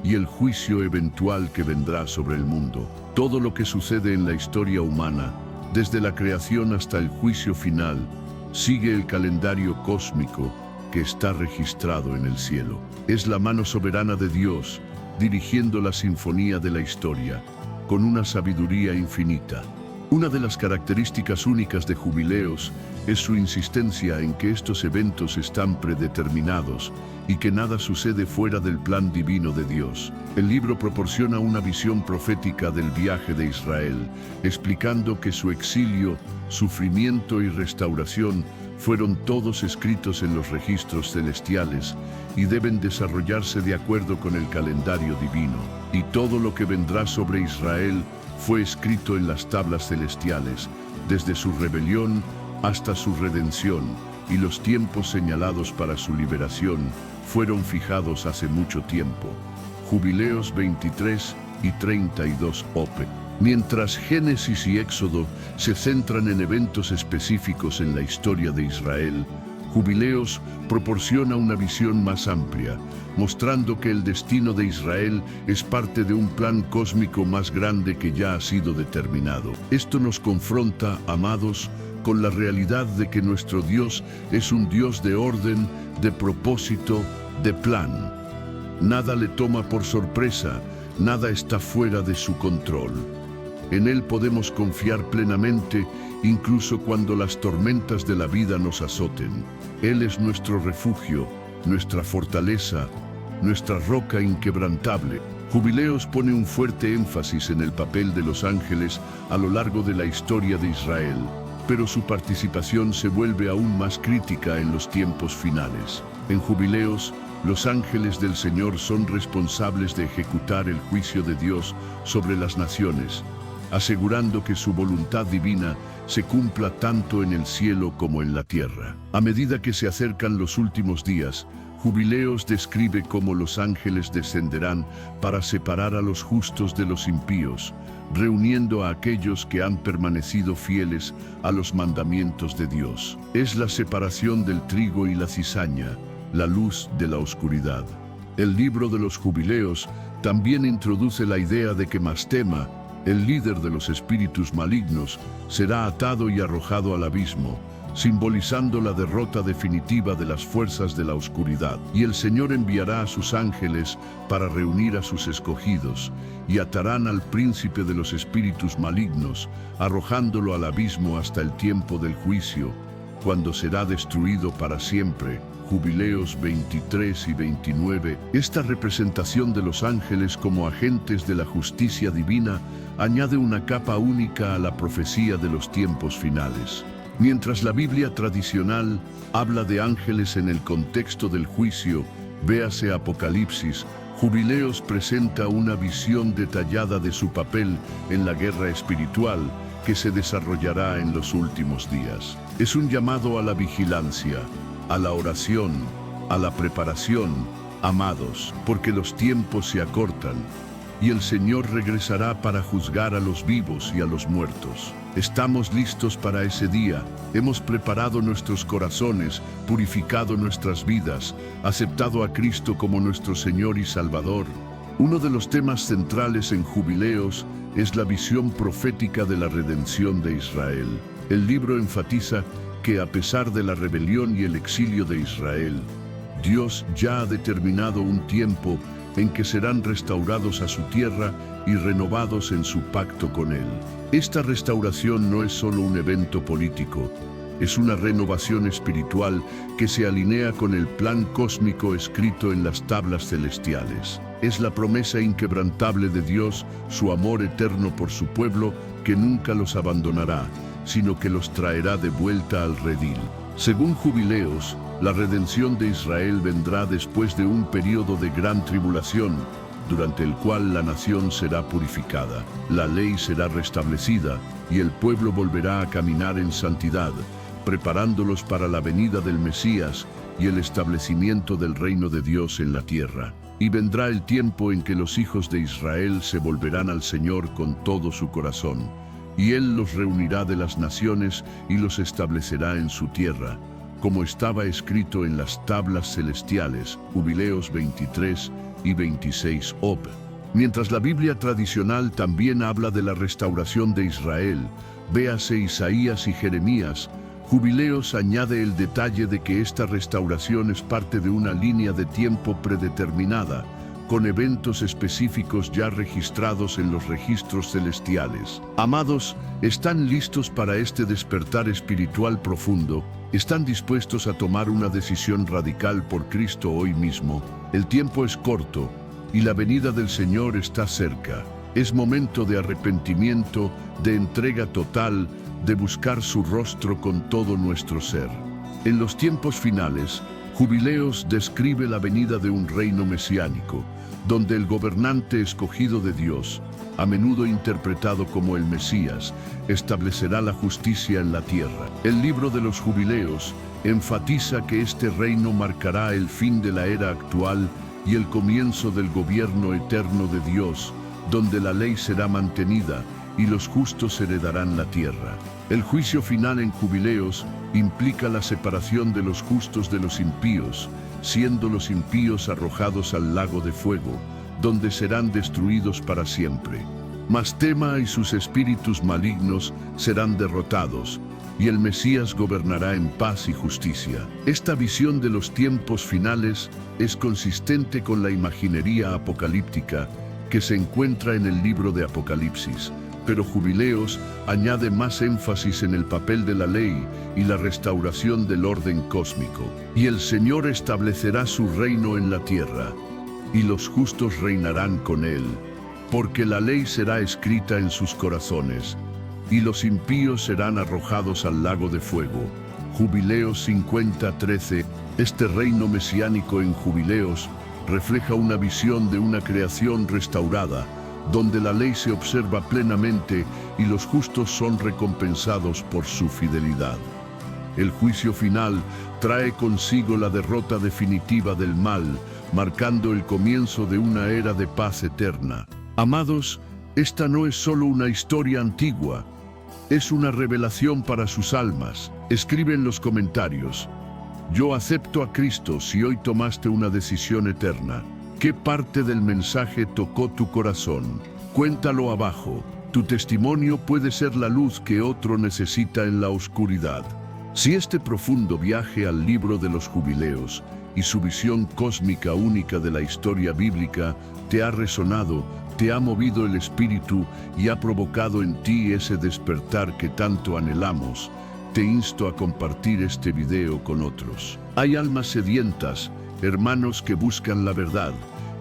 y el juicio eventual que vendrá sobre el mundo. Todo lo que sucede en la historia humana, desde la creación hasta el juicio final, sigue el calendario cósmico que está registrado en el cielo. Es la mano soberana de Dios dirigiendo la sinfonía de la historia con una sabiduría infinita. Una de las características únicas de Jubileos es su insistencia en que estos eventos están predeterminados y que nada sucede fuera del plan divino de Dios. El libro proporciona una visión profética del viaje de Israel, explicando que su exilio, sufrimiento y restauración fueron todos escritos en los registros celestiales y deben desarrollarse de acuerdo con el calendario divino. Y todo lo que vendrá sobre Israel fue escrito en las tablas celestiales, desde su rebelión hasta su redención, y los tiempos señalados para su liberación fueron fijados hace mucho tiempo. Jubileos 23 y 32 op. Mientras Génesis y Éxodo se centran en eventos específicos en la historia de Israel, Jubileos proporciona una visión más amplia, mostrando que el destino de Israel es parte de un plan cósmico más grande que ya ha sido determinado. Esto nos confronta, amados, con la realidad de que nuestro Dios es un Dios de orden, de propósito, de plan. Nada le toma por sorpresa, nada está fuera de su control. En Él podemos confiar plenamente, incluso cuando las tormentas de la vida nos azoten. Él es nuestro refugio, nuestra fortaleza, nuestra roca inquebrantable. Jubileos pone un fuerte énfasis en el papel de los ángeles a lo largo de la historia de Israel, pero su participación se vuelve aún más crítica en los tiempos finales. En Jubileos, los ángeles del Señor son responsables de ejecutar el juicio de Dios sobre las naciones, asegurando que su voluntad divina se cumpla tanto en el cielo como en la tierra. A medida que se acercan los últimos días, Jubileos describe cómo los ángeles descenderán para separar a los justos de los impíos, reuniendo a aquellos que han permanecido fieles a los mandamientos de Dios. Es la separación del trigo y la cizaña, la luz de la oscuridad. El libro de los Jubileos también introduce la idea de que Mastema, el líder de los espíritus malignos, será atado y arrojado al abismo, simbolizando la derrota definitiva de las fuerzas de la oscuridad. Y el Señor enviará a sus ángeles para reunir a sus escogidos, y atarán al príncipe de los espíritus malignos, arrojándolo al abismo hasta el tiempo del juicio, cuando será destruido para siempre. Jubileos 23 y 29. Esta representación de los ángeles como agentes de la justicia divina añade una capa única a la profecía de los tiempos finales. Mientras la Biblia tradicional habla de ángeles en el contexto del juicio, véase Apocalipsis, Jubileos presenta una visión detallada de su papel en la guerra espiritual que se desarrollará en los últimos días. Es un llamado a la vigilancia, a la oración, a la preparación, amados, porque los tiempos se acortan y el Señor regresará para juzgar a los vivos y a los muertos. Estamos listos para ese día. Hemos preparado nuestros corazones, purificado nuestras vidas, aceptado a Cristo como nuestro Señor y Salvador. Uno de los temas centrales en Jubileos es la visión profética de la redención de Israel. El libro enfatiza que a pesar de la rebelión y el exilio de Israel, Dios ya ha determinado un tiempo en que serán restaurados a su tierra y renovados en su pacto con Él. Esta restauración no es solo un evento político, es una renovación espiritual que se alinea con el plan cósmico escrito en las tablas celestiales. Es la promesa inquebrantable de Dios, su amor eterno por su pueblo, que nunca los abandonará, sino que los traerá de vuelta al redil. Según Jubileos, la redención de Israel vendrá después de un periodo de gran tribulación, durante el cual la nación será purificada, la ley será restablecida y el pueblo volverá a caminar en santidad, preparándolos para la venida del Mesías y el establecimiento del reino de Dios en la tierra. Y vendrá el tiempo en que los hijos de Israel se volverán al Señor con todo su corazón, y Él los reunirá de las naciones y los establecerá en su tierra, como estaba escrito en las tablas celestiales, Jubileos 23 y 26 Ob. Mientras la Biblia tradicional también habla de la restauración de Israel, véase Isaías y Jeremías, Jubileos añade el detalle de que esta restauración es parte de una línea de tiempo predeterminada, con eventos específicos ya registrados en los registros celestiales. Amados, ¿están listos para este despertar espiritual profundo? ¿Están dispuestos a tomar una decisión radical por Cristo hoy mismo? El tiempo es corto y la venida del Señor está cerca. Es momento de arrepentimiento, de entrega total, de buscar su rostro con todo nuestro ser. En los tiempos finales, Jubileos describe la venida de un reino mesiánico, donde el gobernante escogido de Dios, a menudo interpretado como el Mesías, establecerá la justicia en la tierra. El libro de los Jubileos enfatiza que este reino marcará el fin de la era actual y el comienzo del gobierno eterno de Dios, donde la ley será mantenida y los justos heredarán la tierra. El juicio final en Jubileos implica la separación de los justos de los impíos, siendo los impíos arrojados al lago de fuego, donde serán destruidos para siempre. Mastema y sus espíritus malignos serán derrotados, y el Mesías gobernará en paz y justicia. Esta visión de los tiempos finales es consistente con la imaginería apocalíptica que se encuentra en el libro de Apocalipsis, pero Jubileos añade más énfasis en el papel de la ley y la restauración del orden cósmico. Y el Señor establecerá su reino en la tierra, y los justos reinarán con él, porque la ley será escrita en sus corazones, y los impíos serán arrojados al lago de fuego. Jubileos 50:13. Este reino mesiánico en Jubileos refleja una visión de una creación restaurada, donde la ley se observa plenamente y los justos son recompensados por su fidelidad. El juicio final trae consigo la derrota definitiva del mal, marcando el comienzo de una era de paz eterna. Amados, esta no es solo una historia antigua, es una revelación para sus almas. Escribe en los comentarios: yo acepto a Cristo si hoy tomaste una decisión eterna. ¿Qué parte del mensaje tocó tu corazón? Cuéntalo abajo. Tu testimonio puede ser la luz que otro necesita en la oscuridad. Si este profundo viaje al libro de los Jubileos y su visión cósmica única de la historia bíblica te ha resonado, te ha movido el espíritu y ha provocado en ti ese despertar que tanto anhelamos, te insto a compartir este video con otros. Hay almas sedientas, hermanos que buscan la verdad,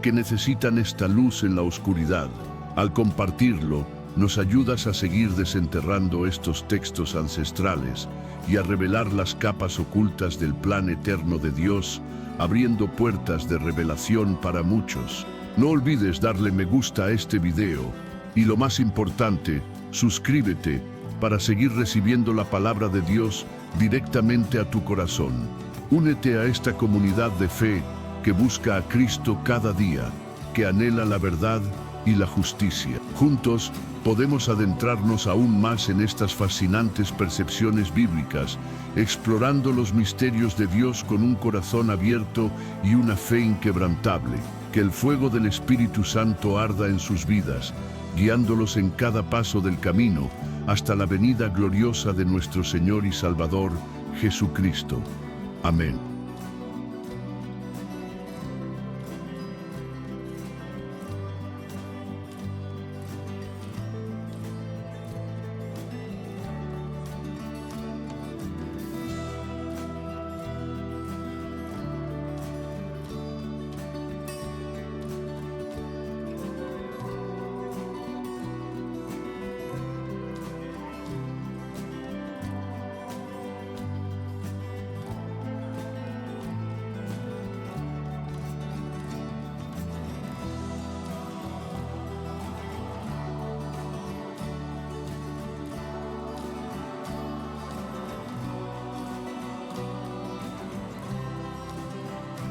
que necesitan esta luz en la oscuridad. Al compartirlo, nos ayudas a seguir desenterrando estos textos ancestrales y a revelar las capas ocultas del plan eterno de Dios, abriendo puertas de revelación para muchos. No olvides darle me gusta a este video y, lo más importante, suscríbete para seguir recibiendo la palabra de Dios directamente a tu corazón. Únete a esta comunidad de fe que busca a Cristo cada día, que anhela la verdad y la justicia. Juntos podemos adentrarnos aún más en estas fascinantes percepciones bíblicas, explorando los misterios de Dios con un corazón abierto y una fe inquebrantable. Que el fuego del Espíritu Santo arda en sus vidas, guiándolos en cada paso del camino hasta la venida gloriosa de nuestro Señor y Salvador, Jesucristo. Amén.